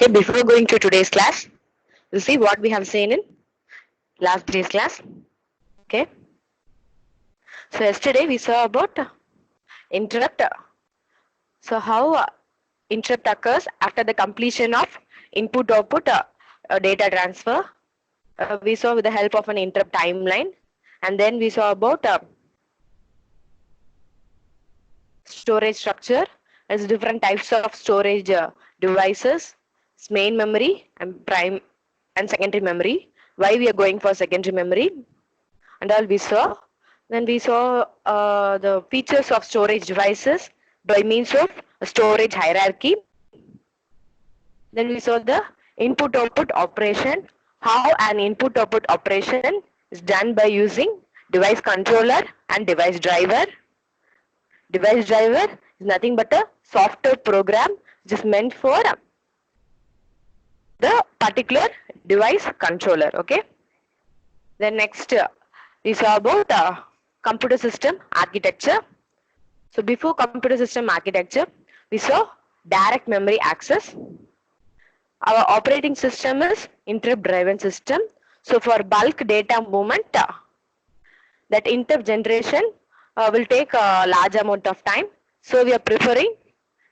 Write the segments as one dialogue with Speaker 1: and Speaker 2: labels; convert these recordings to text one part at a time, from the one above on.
Speaker 1: Okay, before going to today's class, we'll see what we have seen in last day's class. Okay, so yesterday we saw about interrupt. So how interrupt occurs after the completion of input-output data transfer. We saw with the help of an interrupt timeline, and then we saw about storage structure. There's different types of storage devices, main memory and prime and secondary memory. Why we are going for secondary memory and all we saw. Then we saw the features of storage devices by means of a storage hierarchy. Then we saw the input-output operation, how an input-output operation is done by using device controller and device driver. Device driver is nothing but a software program which is meant for the particular device controller. Okay. Then next we saw about computer system architecture. So before computer system architecture, we saw direct memory access. Our operating system is interrupt driven system. So for bulk data movement, that interrupt generation will take a large amount of time. So we are preferring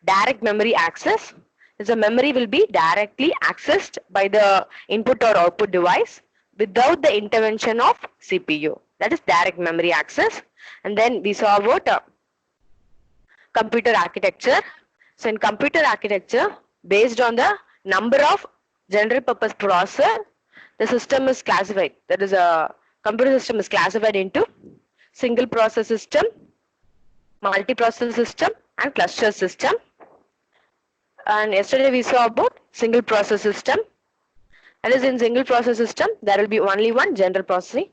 Speaker 1: direct memory access. The memory will be directly accessed by the input or output device without the intervention of CPU. That is direct memory access. And then we saw about computer architecture. So in computer architecture, based on the number of general purpose processor, the system is classified. That is a computer system is classified into single process system, multi-process system and cluster system. And yesterday we saw about single process system. That is, in single process system, there will be only one general processor.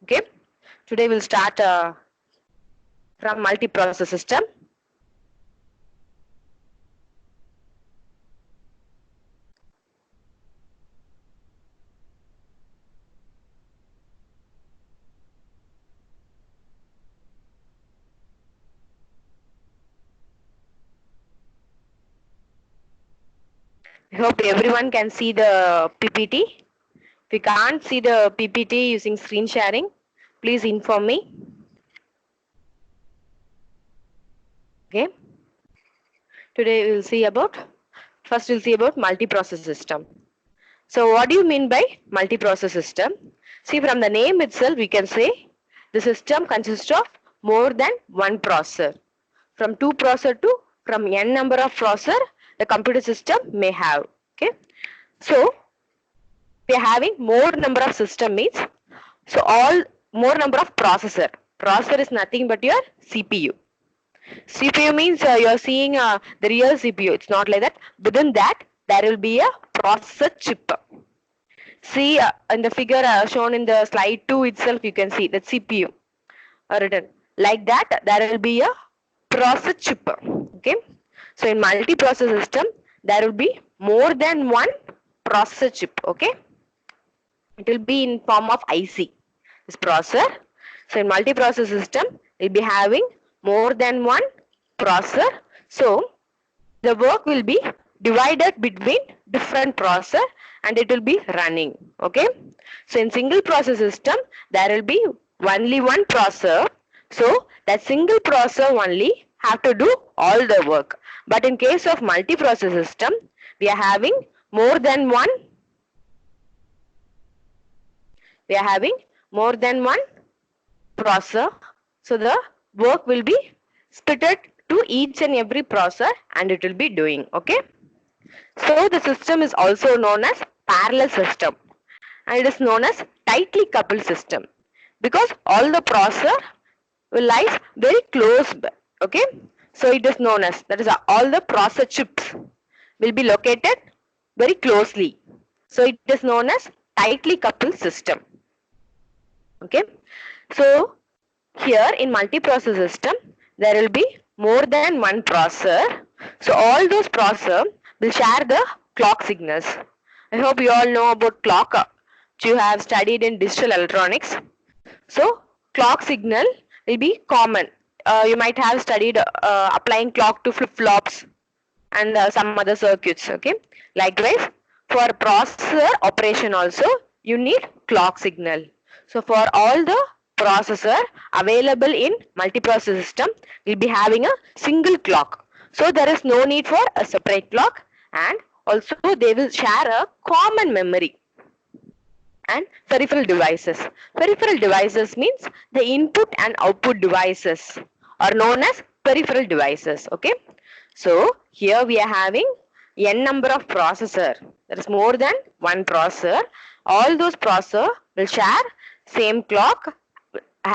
Speaker 1: Okay. Today we'll start from multi-process system. I hope everyone can see the PPT. If you can't see the PPT using screen sharing, please inform me. Okay. Today we'll see about, first we'll see about multi-process system. So what do you mean by multi-process system? See, from the name itself, we can say the system consists of more than one processor. From two processor to from n number of processor, the computer system may have. Okay. So we are having more number of system means, so all more number of processor. Processor is nothing but your CPU. CPU means you are seeing the real CPU. It's not like that. Within that, there will be a processor chip. See in the figure shown in the slide 2 itself, you can see that CPU written. Like that, there will be a processor chip. Okay. So in multi-process system, there will be more than one processor chip. Okay. It will be in form of IC. This processor. So in multi-process system, we'll be having more than one processor. So the work will be divided between different processor and it will be running. Okay. So in single process system, there will be only one processor. So that single processor only have to do all the work. But in case of multi-process system, we are having more than one. We are having more than one processor. So the work will be split to each and every processor and it will be doing. Okay. So the system is also known as parallel system and it is known as tightly coupled system because all the processor will lies very close. Okay. So it is known as, that is all the processor chips will be located very closely. So it is known as tightly coupled system. Okay. So here in multi-process system, there will be more than one processor. So all those processors will share the clock signals. I hope you all know about clock, which you have studied in digital electronics. So clock signal will be common. You might have studied applying clock to flip-flops. and some other circuits. Okay. Likewise, for processor operation also, you need clock signal. So for all the processor available in multiprocessor system, will be having a single clock. So there is no need for a separate clock, and also they will share a common memory. And peripheral devices. Peripheral devices means the input and output devices are known as peripheral devices. Okay. So here we are having n number of processor. There is more than one processor. All those processor will share same clock,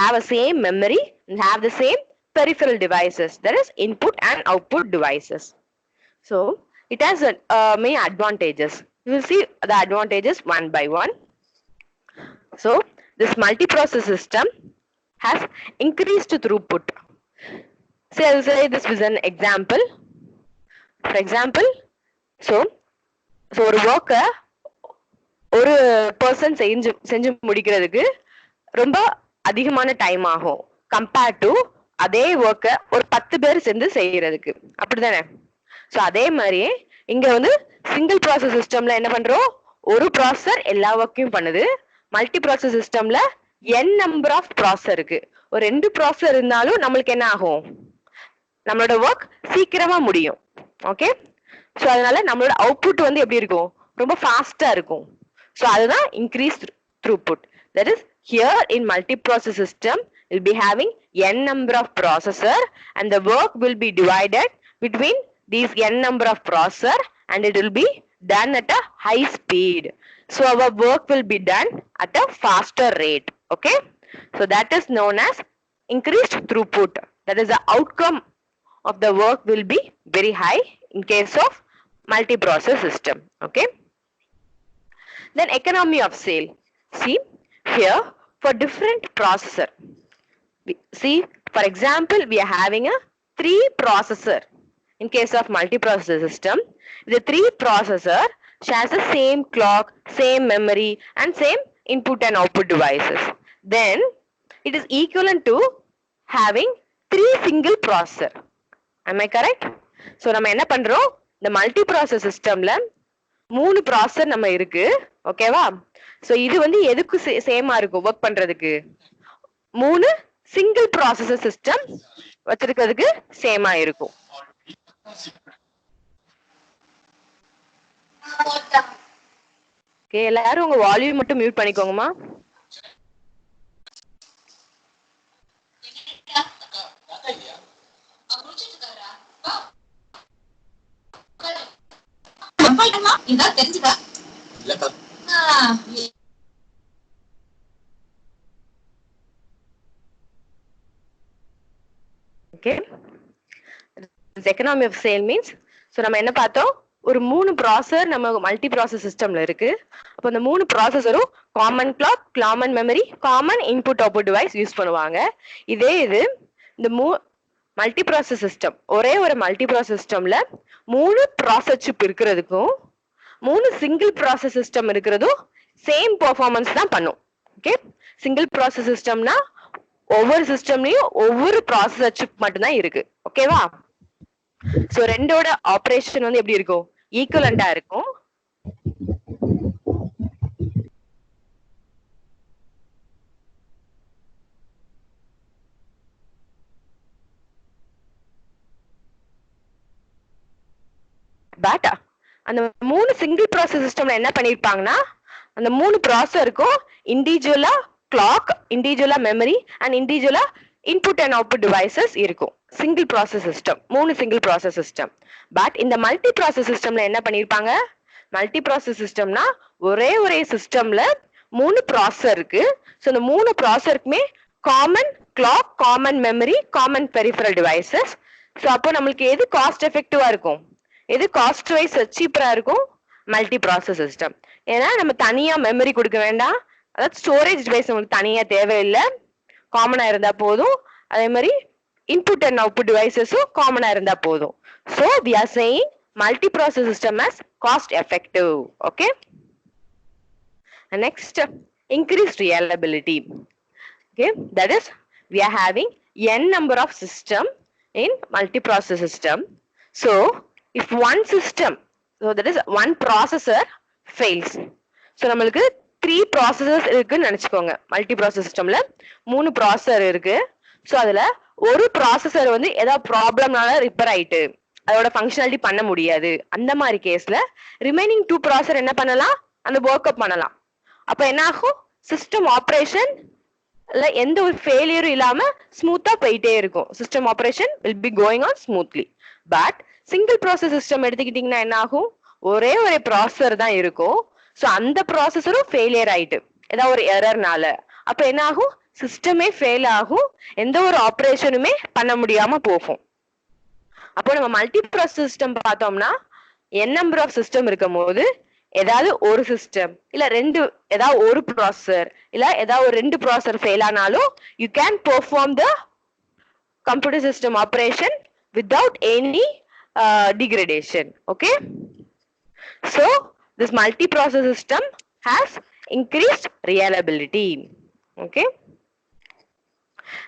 Speaker 1: have a same memory, and have the same peripheral devices. That is input and output devices. So it has many advantages. You will see the advantages one by one. So this multiprocess system has increased throughput. Say I will say this with an example. For example, so ஒரு work ஒரு person செஞ்சு முடிக்கிறதுக்கு ரொம்ப அதிகமான time ஆகும் compared to அதே ஒர்க்கை ஒரு 10 பேர் சேர்ந்து செய்யறதுக்கு. அப்படிதானே? ஸோ அதே மாதிரியே இங்க வந்து சிங்கிள் ப்ராசஸ் சிஸ்டம்ல என்ன பண்றோம், ஒரு ப்ராசஸர் எல்லா ஒர்க்கையும் பண்ணுது. மல்டி ப்ராசஸ் சிஸ்டம்ல n நம்பர் ஆஃப் ப்ராசஸர் இருக்கு. ஒரு 2 ப்ராசஸர் இருந்தாலும் நம்மளுக்கு என்ன ஆகும், நம்மளோட ஒர்க் சீக்கிரமா முடியும். ஓகே. ஸோ அதனால நம்மளோட அவுட்புட் வந்து எப்படி இருக்கும், ரொம்ப ஃபாஸ்டா இருக்கும். ஸோ அதுதான் increase throughput. That is here in multiprocess system will be having n number of processor and the work will be divided between these n number of processor and it will be done at a high speed. So our work will be done at a faster rate. Okay. So that is known as increased throughput. That is the outcome of the work will be very high in case of multiprocess system. Okay. Then economy of sale. See here for different processor. See for example we are having a 3 processor. In case of multiprocessor system, the 3 processor shares the same clock, same memory and same input and output devices. Then it is equivalent to having 3 single processor. Am I correct? So நம்ம என்ன பண்றோம், இந்த multiprocessor systemல 3 processor நம்ம இருக்கு. ஓகேவா? So இது வந்து எதுக்கு சேமா இருக்கும் வர்க் பண்றதுக்கு, 3 சிங்கிள் ப்ராசஸர் சிஸ்டம் வச்சிருக்கிறதுக்கு சேமா இருக்கும். ஓகே, எல்லாரும் உங்க வால்யூம் மட்டும் mute பண்ணிக்கோங்கம்மா. Okay. This economy of scale means, so நம்ம என்ன பார்த்தோம், ஒரு 3 ப்ராசஸர் நம்ம மல்டி ப்ராசஸ் சிஸ்டம்ல இருக்கு. அப்போ அந்த 3 ப்ராசஸரும் common clock, common memory, common input output device use பண்ணுவாங்க. இதே இது இந்த மல்டி ப்ராசஸ் சிஸ்டம், ஒரே ஒரு மல்டி ப்ராசஸ் சிஸ்டம்ல 3 ப்ராசஸ் சிப் இருக்கிறதுக்கும் 3 சிங்கிள் ப்ராசஸ் சிஸ்டம் இருக்கிறதும் சேம் பெர்ஃபார்மன்ஸ் தான் பண்ணும். ஓகே. சிங்கிள் ப்ராசஸ் சிஸ்டம்னா ஒவ்வொரு சிஸ்டம்லயும் ஒவ்வொரு ப்ராசஸர் சிப் மட்டும் தான் இருக்கு. ஓகேவா? சோ ரெண்டோட ஆபரேஷன் வந்து எப்படி இருக்கும், ஈக்குவலண்டா இருக்கும். பட் அந்த 3 சிங்கிள் ப்ராசஸ் சிஸ்டம்ல என்ன பண்ணிருப்பாங்கன்னா, அந்த 3 ப்ராசஸருக்கும் இண்டிவிஜுவலா கிளாக், இண்டிவிஜுவலா மெமரி அண்ட் இண்டிவிஜுவலா இன்புட் அண்ட் அவுட்புட் டிவைசஸ் இருக்கும். Single process system, 3 single process system. But இந்த மல்டி ப்ராசஸ் சிஸ்டம்ல என்ன பண்ணிருப்பாங்க, மல்டி ப்ராசஸ் சிஸ்டம்னா ஒரே சிஸ்டம்ல 3 ப்ராசஸர் இருக்கு. ஸோ இந்த 3 ப்ராசஸருக்குமே common clock, common memory, common peripheral devices. So அப்போ நம்மளுக்கு எது காஸ்ட் எஃபெக்டிவா இருக்கும், எது காஸ்ட் வைஸ் சீப்பரா இருக்கும், மல்டி ப்ராசஸ் சிஸ்டம். ஏன்னா நம்ம தனியா மெமரி கொடுக்க வேண்டாம், அதாவது ஸ்டோரேஜ் டிவைஸ் நம்மளுக்கு தனியா தேவையில்லை, காமனா இருந்தா போதும். அதே மாதிரி இன்புட் அண்ட் அவுட்புட் டிவைசஸும் காமனா இருந்தா போதும். So we are saying multi-process system as cost effective. Okay. And next, increased reliability. Okay, that is we are having n number of system in multi-process system. So if one system, so that is one processor fails, so நம்மளுக்கு 3 processors இருக்குன்னு நினைச்சுக்கோங்க. Multi process சிஸ்டம்ல 3 processor இருக்கு. So அதுல ஒரு processor வந்து ஏதாவது ப்ராப்ளம்னால repair ஆயிட்டு அதோட ஃபங்க்ஷனாலிட்டி பண்ண முடியாது. அந்த மாதிரி கேஸ்ல ரிமைனிங் 2 ப்ராசஸர் என்ன பண்ணலாம், அந்த ஒர்க் அப் பண்ணலாம். அப்ப என்ன ஆகும், சிஸ்டம் ஆபரேஷன் எந்த ஒரு ஃபெயிலியரும் இல்லாம ஸ்மூத்தா போயிட்டே இருக்கும். System operation will be going on smoothly. But single process system எடுத்துக்கிட்டீங்கன்னா என்ன ஆகும், ஒரே ஒரு ப்ராசஸர் தான் இருக்கும். சோ அந்த ப்ராசஸரும் ஃபெயிலியர் ஆயிட்டு ஏதாவது ஒரு எரர்னால அப்ப என்ன ஆகும், சிஸ்டமே ஃபெயில் ஆகும், எந்த ஒரு ஆபரேஷனுமே பண்ண முடியாம போகும். அப்போ நம்ம மல்டி ப்ராசஸ் சிஸ்டம் பார்த்தோம்னா n நம்பர் ஆஃப் சிஸ்டம் இருக்கும் போது ஏதாவது ஒரு சிஸ்டம் இல்ல ஏதாவது ஒரு ப்ராசஸர் இல்ல ஏதாவது ஒரு 2 ப்ராசஸர் ஃபெயில் ஆனாலும் you can perform the computer system operation without any degradation. Okay, so this multi process system has increased reliability. Okay,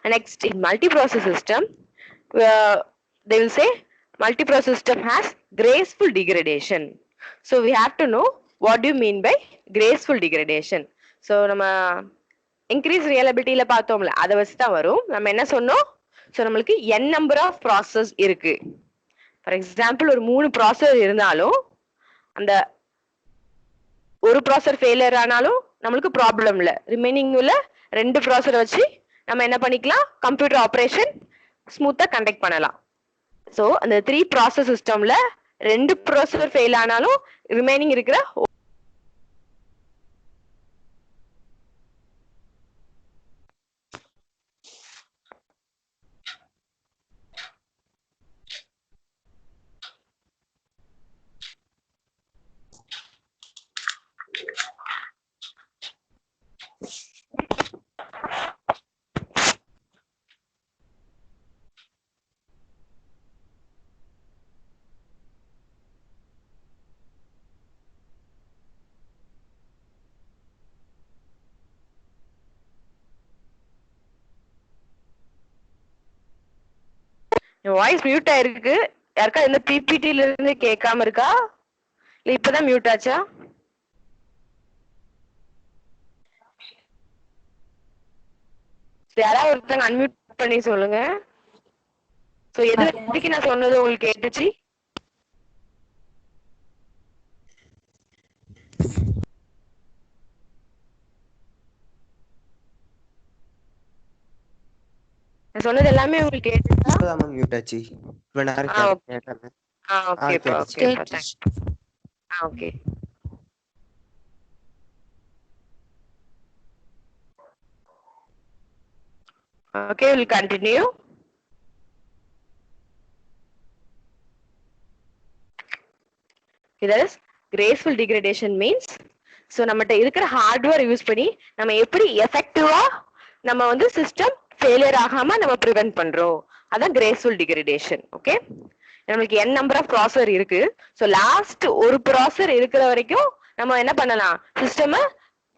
Speaker 1: and next in multi process system they will say multi process system has graceful degradation. So we have to know what do you mean by graceful degradation. So நம்ம increase reliability ல பார்த்தோம்ல அத வச்சு தான் வரும். நம்ம என்ன சொன்னோம், சோ நமக்கு n நம்பர் ஆஃப் ப்ராசஸ் இருக்கு. ஃபார் எக்ஸாம்பிள் ஒரு 3 ப்ராசஸர் இருந்தாலும் அந்த ஒரு ப்ராசஸர் ஃபெயிலியர் ஆனாலும் நமக்கு ப்ராப்ளம் இல்ல. ரிமைனிங் உள்ள 2 ப்ராசஸர் வச்சு நம்ம என்ன பண்ணிக்கலாம், கம்ப்யூட்டர் ஆபரேஷன் ஸ்மூத்தா கண்டக்ட் பண்ணலாம். சோ அந்த 3 ப்ராசஸ் சிஸ்டம்ல 2 ப்ராசஸர் ஃபெயில் ஆனாலும் ரிமைனிங் இருக்கிற வாய்ஸ் மியூட் ஆயிருக்கு. யாருக்கா இந்த பிபிடில இருந்து கேட்காம இருக்கா இல்ல இப்பதான் மியூட் ஆச்சா? யாராவது ஒருத்தங்க அன்மியூட் பண்ணி சொல்லுங்க. சோ எது வரைக்கும் நான் சொன்னது உங்களுக்கு கேட்டுச்சு? நான் சொன்னது எல்லாமே உங்களுக்கு கேட்டுச்சா?
Speaker 2: இப்பதான் மியூட் ஆச்சு. இவ்வளவு நேரம் கேட்கல.
Speaker 1: Okay okay. Okay, we'll continue. That is graceful degradation means so நம்மட்ட இருக்கிற ஹார்ட்வேர் யூஸ் பண்ணி நம்ம எப்படி எஃபெக்டிவா நம்ம வந்து சிஸ்டம் ஃபெயிலியர் ஆகாம நம்ம பிரிவென்ட் பண்றோம், அதான் graceful degradation. ஓகே, நமக்கு n நம்பர் ஆஃப் ப்ராசஸர் இருக்கு. சோ லாஸ்ட் ஒரு ப்ராசஸர் இருக்கிற வரைக்கும் நம்ம என்ன பண்ணலாம், சிஸ்டம்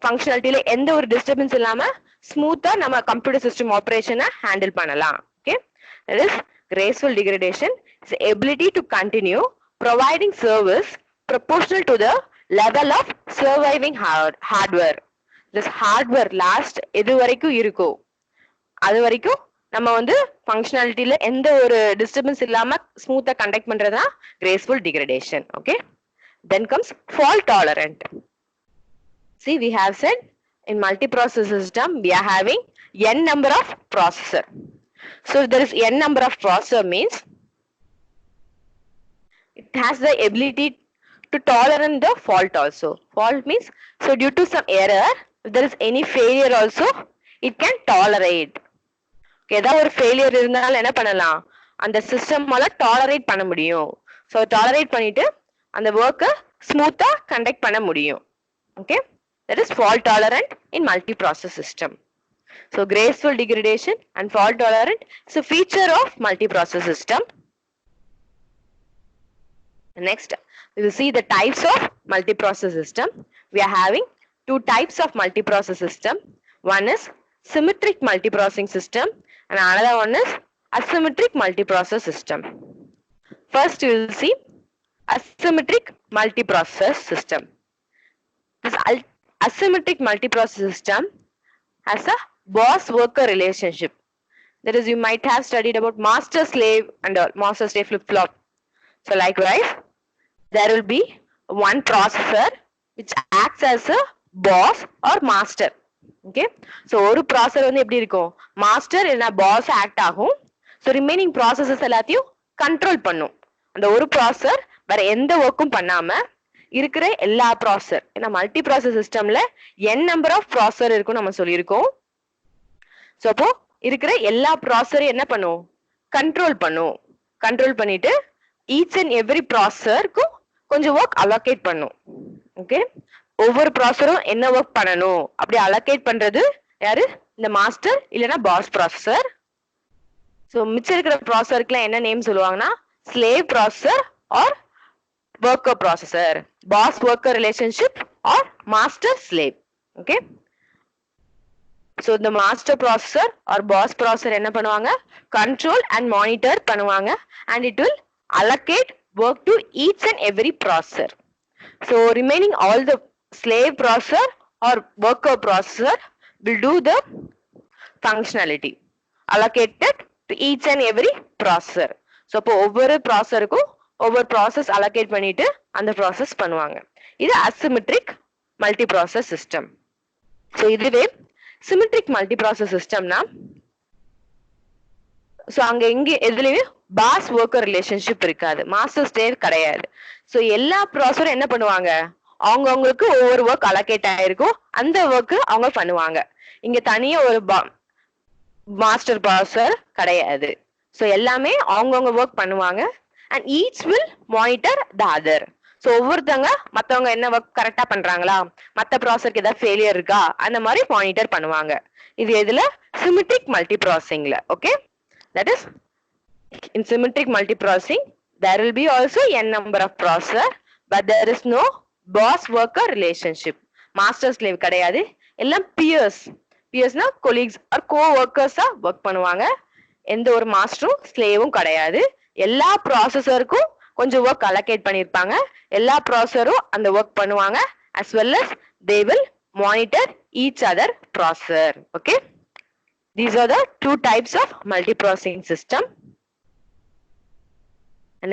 Speaker 1: ஃபங்க்ஷனாலிட்டில எந்த ஒரு டிஸ்டர்பன்ஸ் இல்லாம ஸ்மூத்தா நம்ம கம்ப்யூட்டர் சிஸ்டம் ஆபரேஷனை ஹேண்டில் பண்ணலாம். Okay, that is graceful degradation is the ability to continue providing service proportional to the level of surviving hardware. This hardware last எது வரைக்கும் இருக்கோ அது வரைக்கும் நம்ம வந்து ஃபங்க்ஷனாலிட்டில எந்த ஒரு டிஸ்டர்பன்ஸ் இல்லாம ஸ்மூத்தா கண்டக்ட் பண்றதா graceful degradation. Okay, then comes fault tolerant. See, we have said in multi-process system we are having n number of processor. So there is n number of processor means it has the ability to tolerate the fault also. Fault means so due to some error, if there is any failure also, it can tolerate. ஏதாவது ஒரு failure இருந்தாலும் என்ன பண்ணலாம், அந்த சிஸ்டமால tolerate பண்ண முடியும். So tolerate பண்ணிட்டு அந்த ஒர்க்கை ஸ்மூத்தா கண்டக்ட் பண்ண முடியும். Okay, that is fault tolerant in multi-process system. So graceful degradation and fault tolerant is a feature of multi-process system. Next, we will see the types of multi-process system. We are having two types of multi-process system. One is symmetric multiprocessing system and another one is asymmetric multiprocess system. First, we will see asymmetric multiprocess system. This asymmetric multiprocess system has a boss-worker relationship. That is, you might have studied about master-slave and master-slave flip-flop. So likewise, there will be one processor which acts as a boss or master. Okay, so ஒரு processor வந்து எப்படி இருக்கும், master இல்ல boss act ஆகும். So remaining processes எல்லாத்தையும் control பண்ணும். அந்த ஒரு processor வேற எந்த ஒர்க்கும் பண்ணாம இருக்கிற எல்லா processor, ஏன்னா மல்டி ப்ராசஸ் சிஸ்டம்ல n நம்பர் ஆஃப் ப்ராசஸர் இருக்கும் நம்ம சொல்லியிருக்கோம். ஸோ அப்போ இருக்கிற எல்லா ப்ராசஸரையும் என்ன பண்ணும், கண்ட்ரோல் பண்ணும். கண்ட்ரோல் பண்ணிட்டு ஈச் அண்ட் எவ்ரி ப்ராசஸருக்கும் கொஞ்சம் ஒர்க் அலோகேட் பண்ணும். ஓகே, ஒவ்வொரு ப்ராசஸரும் என்ன ஒர்க் பண்ணணும் அப்படி அலோகேட் பண்றது யாரு, இந்த மாஸ்டர் இல்லைன்னா பாஸ் ப்ராசஸர். ஸோ மிச்சம் இருக்கிற ப்ராசஸருக்குலாம் என்ன நேம் சொல்லுவாங்கன்னா slave processor or worker processor, boss worker relationship or master slave. Okay, so the master processor or boss processor என்ன பண்ணுவாங்க, control and monitor பண்ணுவாங்க and it will allocate work to each and every processor. So remaining all the slave processor or worker processor will do the functionality allocated to each and every processor. So அப்போ ஒவ்வொரு ப்ராசஸருக்கும் ஒவ்வொரு process allocate பண்ணிட்டு அந்த process பண்ணுவாங்க. இது asymmetric multi process system. So இதுவே symmetric multi process சிஸ்டம்னா, so அங்க எங்க எதுலயுமே பாஸ் ஒர்க்கர் ரிலேஷன்ஷிப் இருக்காது, மாஸ்டர் ஸ்லேவ் கிடையாது. ஸோ எல்லா ப்ராசஸரும் என்ன பண்ணுவாங்க, அவங்களுக்கு ஒவ்வொரு ஒர்க் அலோகேட் ஆயிருக்கும், அந்த ஒர்க் அவங்க பண்ணுவாங்க. இங்க தனியா ஒரு மாஸ்டர் ப்ராசஸர் கிடையாது. ஸோ எல்லாமே அவங்கவுங்க ஒர்க் பண்ணுவாங்க and each will monitor the other. So ஒவ்வொருத்தங்க மத்தவங்க என்ன ஒர்க் கரெக்டா பண்றாங்களா, மத்த ப்ராசஸருக்கு ஏதாவது ஃபெயிலியர் இருக்கா, அந்த மாதிரி மானிட்டர் பண்ணுவாங்க. இது எதுல, சிமெட்ரிக் மல்டி ப்ராசஸிங்ல. Okay, that is in symmetric multiprocessing there will be also n number of processor but there is no boss worker relationship. master slave கிடையாது, எல்லாம் peersனா colleagues or co-workers ஒர்க் பண்ணுவாங்க. எந்த ஒரு மாஸ்டரும் ஸ்லேவும் கிடையாது. எல்லா ப்ராசஸருக்கும் கொஞ்சம் ஒர்க் அலோகேட் பண்ணிருப்பாங்க, எல்லா ப்ராசஸரும் அந்த ஒர்க் பண்ணுவாங்க as well as they will monitor each other processor. Okay, these are the two types of multiprocessing system.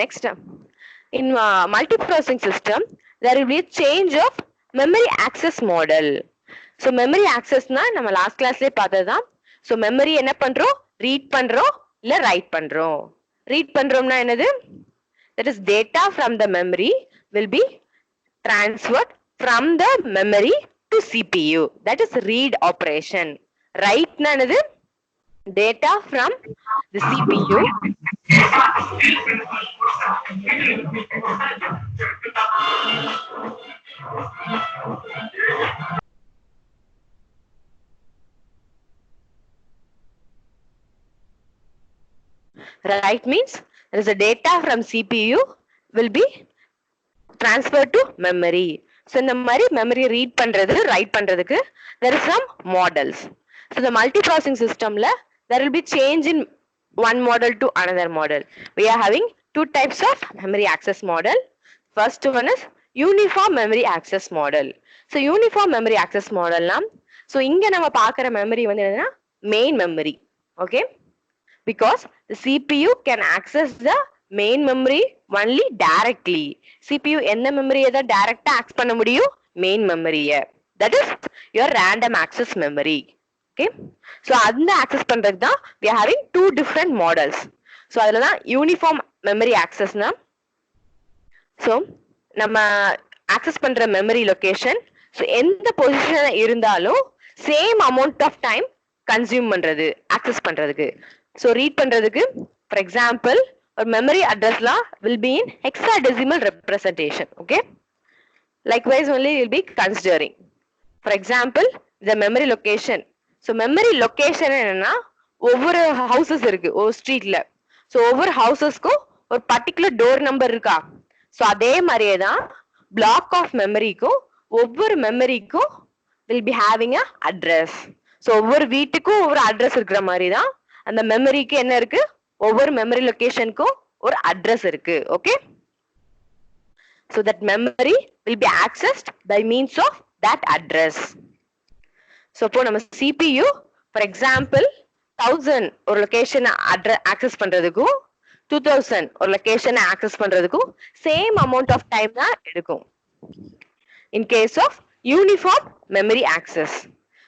Speaker 1: Next, in multiprocessing system there will be a change of memory access model. So memory access na நம்ம last கிளாஸ்லயே பார்த்ததுதான். So memory என்ன பண்றோம், read பண்றோம் இல்ல right பண்றோம். Read பண்றோம்னா என்னது, that is data from the memory will be transferred from the memory to CPU, that is read operation. Write na என்னது, data from the CPU write means there is a data from CPU will be transferred to memory. So இந்த மாதிரி memory read பண்றது write பண்றதுக்கு there is some models. So the multiprocessing systemல there will be change in one model to another model. We are having two types of memory access model. First one is uniform memory access model. So uniform memory access model னா, so இங்க நம்ம பார்க்கிற memory வந்து என்னன்னா main memory. Okay, because the CPU can access the main memory only directly. CPU என்ன memory எதை direct access பண்ண முடியும், main memory. That is your random access memory. Okay, so அந்த access பண்றதுக்கு தான் we are having two different models. So அதுல தான் uniform memory access னா, so நம்ம access பண்ற memory location, so எந்த position இருந்தாலும் same amount of time consume பண்றது access பண்றதுக்கு. So read பண்றதுக்கு, for example ஒரு memory address லாம் will be in hexadecimal representation. Okay, likewise only will be considering, for example the memory location. So memory location என்னன்னா, ஒவ்வொரு houses இருக்கு ஒரு streetல, so ஒவ்வொரு housesக்கும் ஒரு particular door number இருக்கா, so அதே மாதிரியே தான் block of memoryக்கும் ஒவ்வொரு memoryக்கும் will be having a address. So ஒவ்வொரு வீட்டுக்கும் ஒவ்வொரு address இருக்கிற மாதிரி தான் அந்த மெமரிக்கு என்ன இருக்கு, ஒவ்வொரு மெமரி லொகேஷனுக்கும் ஒரு அட்ரஸ் இருக்கு. Okay, So that memory will be accessed by means of that address. So இப்போ நம்ம CPU for example 1000 ஒரு location access பண்றதுக்கும் 2000 ஒரு location access பண்றதுக்கும் same amount of time தான் எடுக்கும் in case of uniform memory access.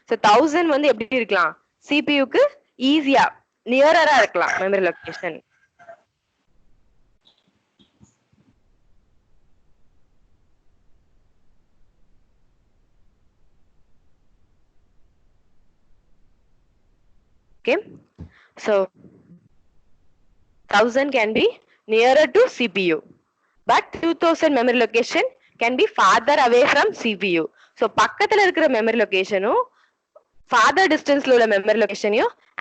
Speaker 1: So 1000 வந்து எப்படி இருக்கலாம் CPU க்கு ஈஸியா நியரரா இருக்கலாம் memory location. Okay, so 1000 can be nearer to CPU, but 2000 memory location can be farther away from CPU. So பக்கத்துல இருக்கிற memory location farther distance உள்ள memory location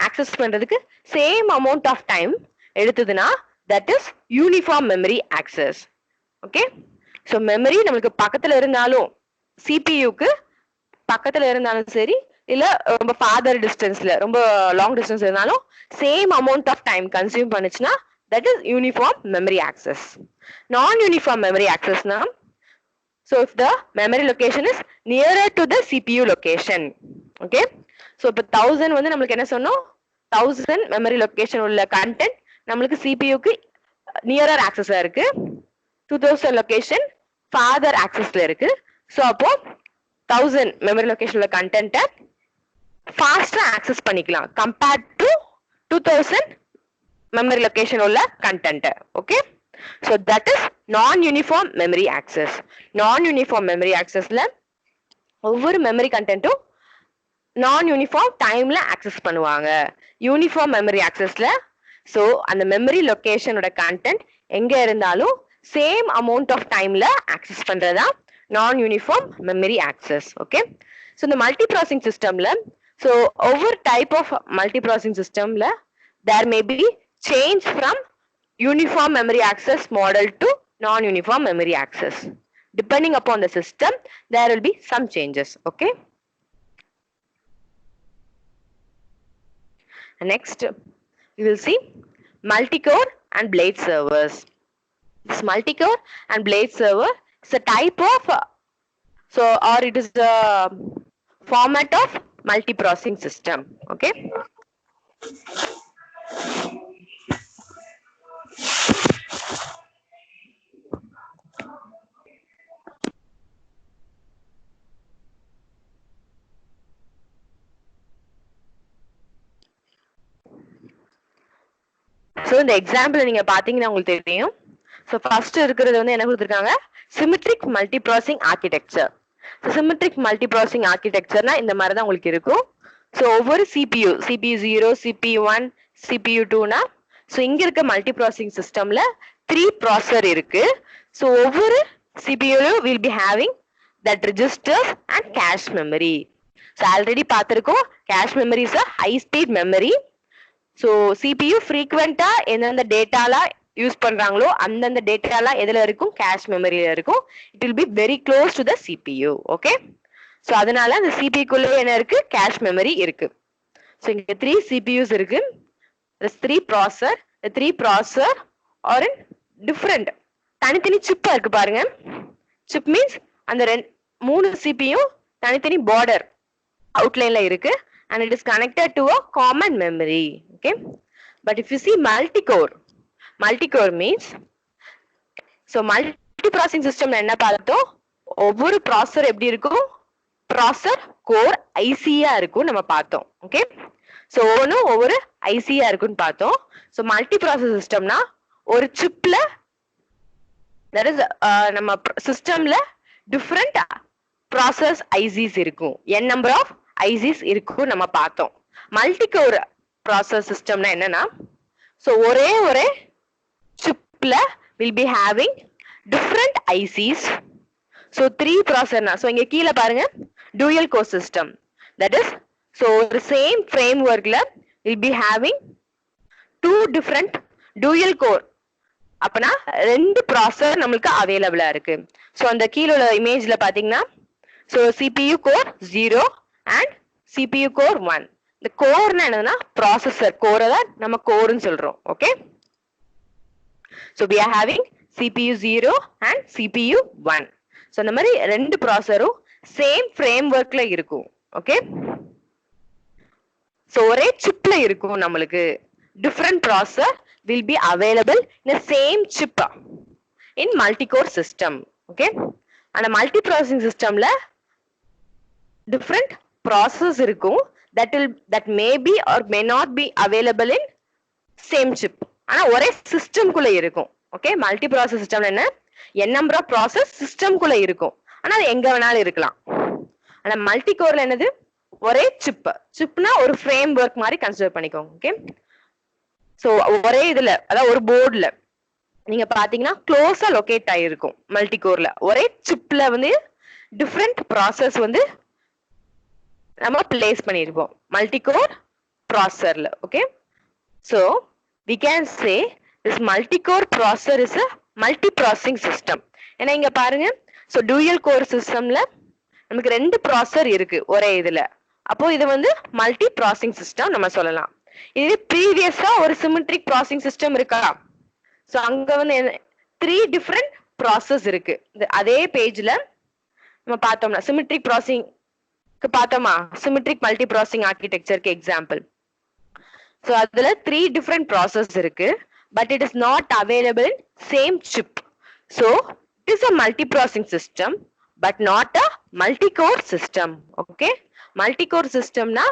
Speaker 1: access பண்றதுக்கு same amount of time எடுத்ததுனா that is uniform memory access. Okay, so memory நமக்கு பக்கத்துல இருந்தாலும் CPU க்கு பக்கத்துல இருந்தாலும் சரி இல்ல ரொம்ப farther distanceல ரொம்ப long distance இருந்தாலும் same amount of time consume பண்ணுச்சுனா that is uniform memory access. Non-uniform memory access na, so if the memory location is nearer to the CPU location. Okay, so இப்போ 1000 வந்து நமக்கு என்ன சொன்னோம் 1000 memory location உள்ள content நமக்கு CPU க்கு nearer access இருக்கு 2000 location farther accessல இருக்கு. so அப்போ 1000 memory location உள்ள content faster access பண்ணிக்கலாம் compared to 2000 memory location உள்ள content. Okay, so that is non-uniform memory access. Non-uniform memory access ல ஒவ்வொரு memory content non-uniform time ல access பண்ணுவாங்க. Uniform memory access ல so அந்த memory location உட content எங்க இருந்தாலும் same amount of time ல access பண்றதா non-uniform memory access. Okay, so இந்த multiprocessing system ல so over type of multiprocessing system la there may be change from uniform memory access model to non-uniform memory access. Depending upon the system there will be some changes. Okay, next we will see multi-core and blade servers. This multi-core and blade server is a type of so or it is the format of multiprocessing system. Okay, so இந்த example நீங்க பாத்தீங்கன்னா உங்களுக்கு தெரியும். so first இருக்கிறது வந்து என்ன கொடுத்திருக்காங்க symmetric multiprocessing architecture. so symmetric multiprocessing architecture னா இந்த மாதிரி தான் உங்களுக்கு இருக்கும். so ஒவ்வொரு CPU 0 CPU 1 CPU 2 னா so இங்க இருக்க multiprocessing systemல 3 processor இருக்கு. so ஒவ்வொரு CPU will be having that registers and cache memory. so already பார்த்திருக்கோம் cache memory is a high speed memory. so CPU frequent எந்தெந்த டேட்டால யூஸ் பண்றாங்களோ அந்தந்த டேட்டால எதுல இருக்கும் cache memoryல இருக்கும். it will be very close to the CPU. okay, so அதனால அந்த CPU குள்ள என்ன இருக்கு cache memory இருக்கு. so இங்க 3 CPUs இருக்கு. there's 3 processor. the 3 processor are in different தனித்தனி சிப்பா இருக்கு பாருங்க. chip means அந்த 3 CPU தனித்தனி border outlineல இருக்கு and it is connected to a common memory. okay, but if you see multi-core means so multi-processing system என்ன பார்த்தோம் ஒவ்வொரு processor எப்படி இருக்கும் processor core IC இருக்கும் நம்ம பார்த்தோம். okay, so ஒவ்வொரு IC இருக்குன்னு பார்த்தோம். so multi-processing systemனா ஒரு chipல that is நம்ம systemல different process ICs இருக்கும் n number of ICs இருக்கும் நம்ம பார்த்தோம். multi-core process systemனா என்னன்னா so ஒரே chipல will be having different ICs. so 3 processor na so இங்க கீழ பாருங்க dual core system, that is so the same framework la will be having 2 different dual core. அப்பனா ரெண்டு processor நமக்கு available இருக்கு. so அந்த கீழ உள்ள இமேஜ்ல பாத்தீங்கன்னா so CPU core 0 and CPU core 1. இந்த core என்னன்னா processor core தான் நம்ம core ன்னு சொல்றோம். okay, so we are having CPU 0 and CPU 1. So இந்த மாதிரி ரெண்டு ப்ராசரும் சேம் frameworkல இருக்கும். ஓகே, so ஒரே சிப்ல இருக்கும். நம்மளுக்கு different processor will be available in the same chip in multi-core system. Okay, and a multi-processing systemல different processors இருக்கும் that may be or may not be available in same chip. ஆனா ஒரே system குள்ள இருக்கும். Okay, multi process சிஸ்டம்ல என்ன number of process system குள்ள இருக்கும். ஆனா அது எங்க வேணாலும் இருக்கலாம். ஆனா மல்டி கோர்ல என்னது ஒரே சிப்னா ஒரு ஃப்ரேம் ஒர்க் மாதிரி கன்சிடர் பண்ணிக்கோங்க. ஓகே, சோ ஒரே இதுல அதாவது ஒரு போர்டுல நீங்க பாத்தீங்கன்னா க்ளோஸா லொகேட் ஆயிருக்கும். மல்டி கோர்ல ஒரே சிப்ல வந்து டிஃப்ரெண்ட் ப்ராசஸ் வந்து நம்ம பிளேஸ் பண்ணிருப்போம் மல்டி கோர் ப்ராசஸர்ல. Okay, so we can say this multi-core processor is a multi-processing system. ஏன்னா இங்க பாருங்க, so dual core systemல நமக்கு ரெண்டு ப்ராசஸர் இருக்கு ஒரே இதுல. அப்போ இது வந்து மல்டி ப்ராசஸிங் சிஸ்டம் நம்ம சொல்லலாம். இது ப்ரீவியஸா ஒரு சிமெட்ரிக் ப்ராசஸிங் சிஸ்டம் இருக்கா? சோ அங்க வந்து 3 டிஃபரெண்ட் ப்ராசஸ் இருக்கு. அதே பேஜ்ல நம்ம பார்த்தோம்னா சிமெட்ரிக் ப்ராசஸிங் பார்த்தோமா, சிமெட்ரிக் மல்டி ப்ராசஸிங் ஆர்கிடெக்சருக்கு எக்ஸாம்பிள். So அதுல 3 different process இருக்கு, but it is not available in same chip. So it is a multi-processing system, but not a multi-core system. Okay, multi-core system na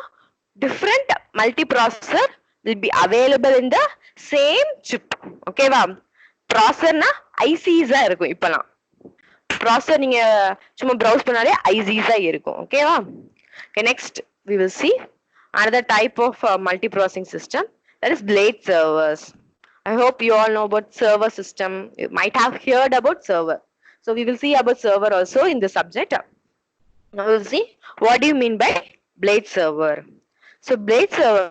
Speaker 1: different multi-processor will be available in the same chip. Okay va, processor na ICs ஆ இருக்கும். இப்பலாம் processor நீங்க சும்மா browse பண்ணாலே ICs ஆ இருக்கும். Okay va. Okay, next we will see another type of multi-processing system, that is blade servers. I hope you all know about server system. You might have heard about server. So we will see about server also in the subject. Now we will see what do you mean by blade server. So blade server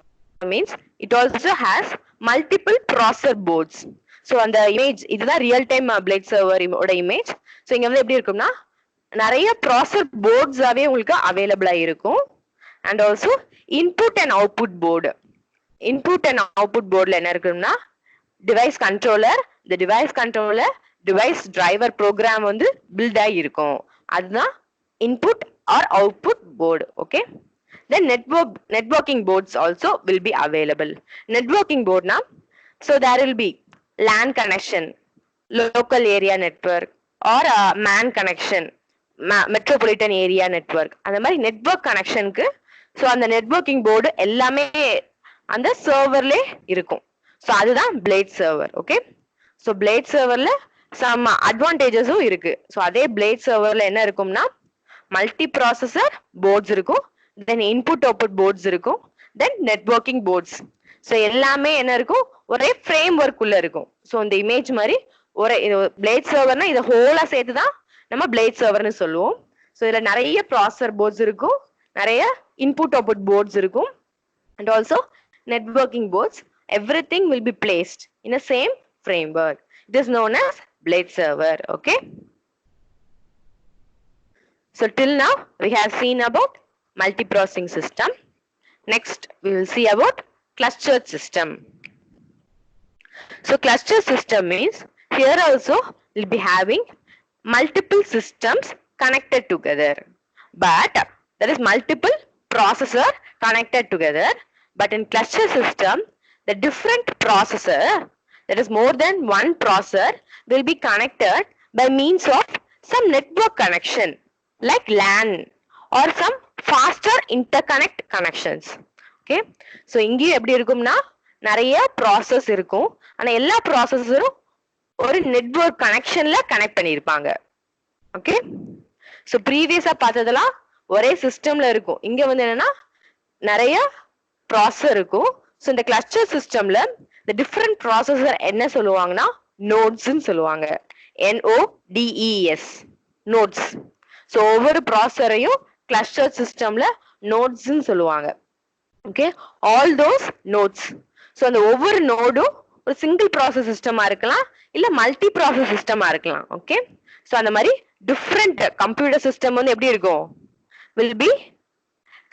Speaker 1: means it also has multiple processor boards. So on the image இதுதான் real time blade server ஓட image. So இங்க வந்து எப்படி இருக்கும்னா நிறைய processor boards ஆவே உங்களுக்கு available ஆ இருக்கும். And also input and output board. Input and output board ல என்ன இருக்குன்னா device controller, the device controller device driver program வந்து build ஆகி இருக்கும். அதுதான் input or output board. Okay, then networking boards also will be available. Networking board na, so there will be LAN connection, local area network, or MAN connection, metropolitan area network. அந்த மாதிரி network connectionக்கு so அந்த networking board எல்லாமே அந்த சர்வர்ல இருக்கும். so அதுதான் blade server. Okay, so blade serverல some advantagesம் இருக்கு. so அதே blade serverல என்ன இருக்கும்னா மல்டி ப்ராசஸர் போர்ட்ஸ் இருக்கும், then input output boards இருக்கும், then networking boards. so எல்லாமே என்ன இருக்கும் ஒரே ஃப்ரேம் ஒர்க் உள்ள இருக்கும். so இந்த இமேஜ் மாதிரி ஒரே blade serverனா இத ஹோலா சேர்த்து தான் நம்ம blade serverனு சொல்லுவோம். so இதுல நிறைய ப்ராசஸர் போர்ட்ஸ் இருக்கும், நிறைய input output boards இருக்கும், and also networking boards. Everything will be placed in the same framework. It is known as blade server. Okay, so till now we have seen about multi-processing system. Next we will see about clustered system. So cluster system means here also we'll be having multiple systems connected together, but there is multiple processor connected together. But in cluster system the different processor, that is more than one processor, will be connected by means of some network connection like LAN or some faster interconnect connections. Okay, so இங்கே எப்படி இருக்கும்னா நிறைய process இருக்கும், ஆனா எல்லா ப்ராசஸரும் ஒரு network கனெக்ஷன்ல connect பண்ணிருப்பாங்க. Okay, so ப்ரீவியஸா பார்த்ததெல்லாம் ஒரே சிஸ்டம்ல இருக்கும், இங்க வந்து என்னன்னா நிறைய ப்ராசஸர் இருக்கும். சோ இந்த கிளஸ்டர் சிஸ்டம்ல the different processor என்ன சொல்லுவாங்கன்னா நோட்ஸ்னு சொல்லுவாங்க. NODES, nodes. சோ ஒவ்வொரு ப்ராசஸரையும் கிளஸ்டர் சிஸ்டம்ல நோட்ஸ்னு சொல்லுவாங்க. Okay, all those nodes. So அந்த ஒவ்வொரு நோடும் ஒரு சிங்கிள் ப்ராசஸ் சிஸ்டமா இருக்கலாம், இல்ல மல்டி ப்ராசஸ் சிஸ்டமா இருக்கலாம். ஓகே, சோ அந்த மாதிரி டிஃபரெண்ட் கம்ப்யூட்டர் சிஸ்டம் வந்து எப்படி இருக்கும், will be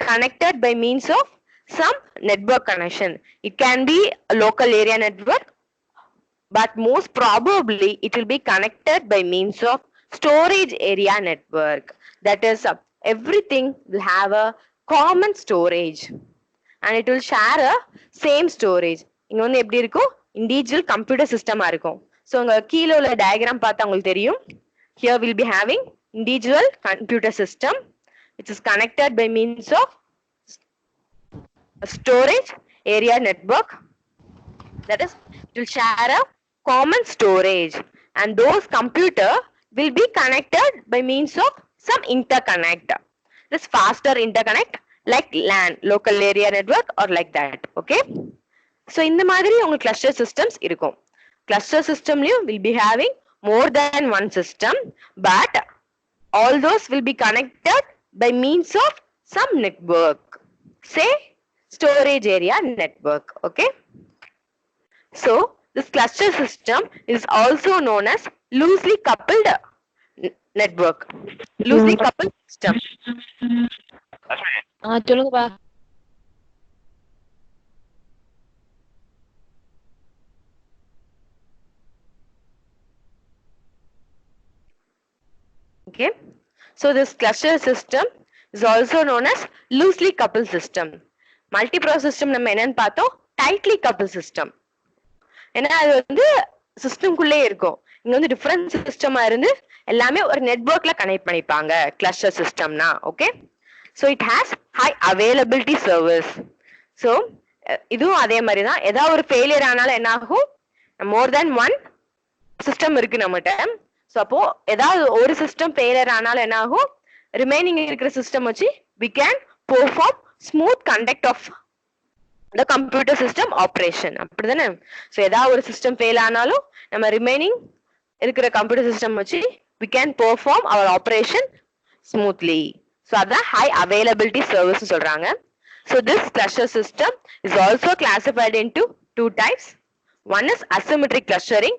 Speaker 1: connected by means of some network connection. It can be a local area network, but most probably it will be connected by means of storage area network. That is, everything will have a common storage and it will share a same storage. இங்க வந்து எப்படி இருக்கும், individual computer சிஸ்டமா இருக்கும். So உங்க கீழே உள்ள diagram பார்த்தா உங்களுக்கு தெரியும். Here we'll be having individual computer system which is connected by means of storage area network. That is, it will share a common storage and those computer will be connected by means of some interconnect. This faster interconnect like LAN, local area network, or like that. Okay. So இந்த மாதிரி உங்க cluster systems இருக்கும். Cluster systemலயும் will be having more than one system, but all those will be connected by means of some network. Say storage area network. Okay. So this cluster system is also known as loosely coupled network. Loosely coupled system.
Speaker 3: சொல்லுங்கப்பா.
Speaker 1: Okay. So this cluster system is also known as loosely coupled system. Multiprocessor system நம்ம என்னன்னு பார்த்தோம், tightly coupled system. ஏன்னா அது வந்து சிஸ்டம்குள்ளே இருக்கும். இங்க வந்து டிஃபரண்ட் சிஸ்டமா இருந்து எல்லாமே ஒரு நெட்வொர்க்ல கனெக்ட் பண்ணிப்பாங்க கிளஸ்டர் சிஸ்டம்னா. Okay. So it has high availability service. So இதுவும் அதே மாதிரி தான். ஏதாவது ஒரு ஃபெயிலியர் ஆனாலும் என்ன ஆகும், மோர் தேன் ஒன் சிஸ்டம் இருக்கு நம்மகிட்ட. ஸோ அப்போ ஏதாவது ஒரு சிஸ்டம் ஃபெயிலியர் ஆனாலும் என்ன ஆகும், ரிமைனிங் இருக்கிற சிஸ்டம் வச்சு we can perform smooth conduct of the computer system operation. அப்படிதானே. ஸோ ஏதாவது ஒரு சிஸ்டம் ஃபெயில் ஆனாலும் நம்ம ரிமைனிங் இருக்கிற கம்ப்யூட்டர் சிஸ்டம் வச்சு we can perform our operation smoothly. So அதான் high availability service சொல்றாங்க. So this cluster system is also classified into two types. One is asymmetric clustering,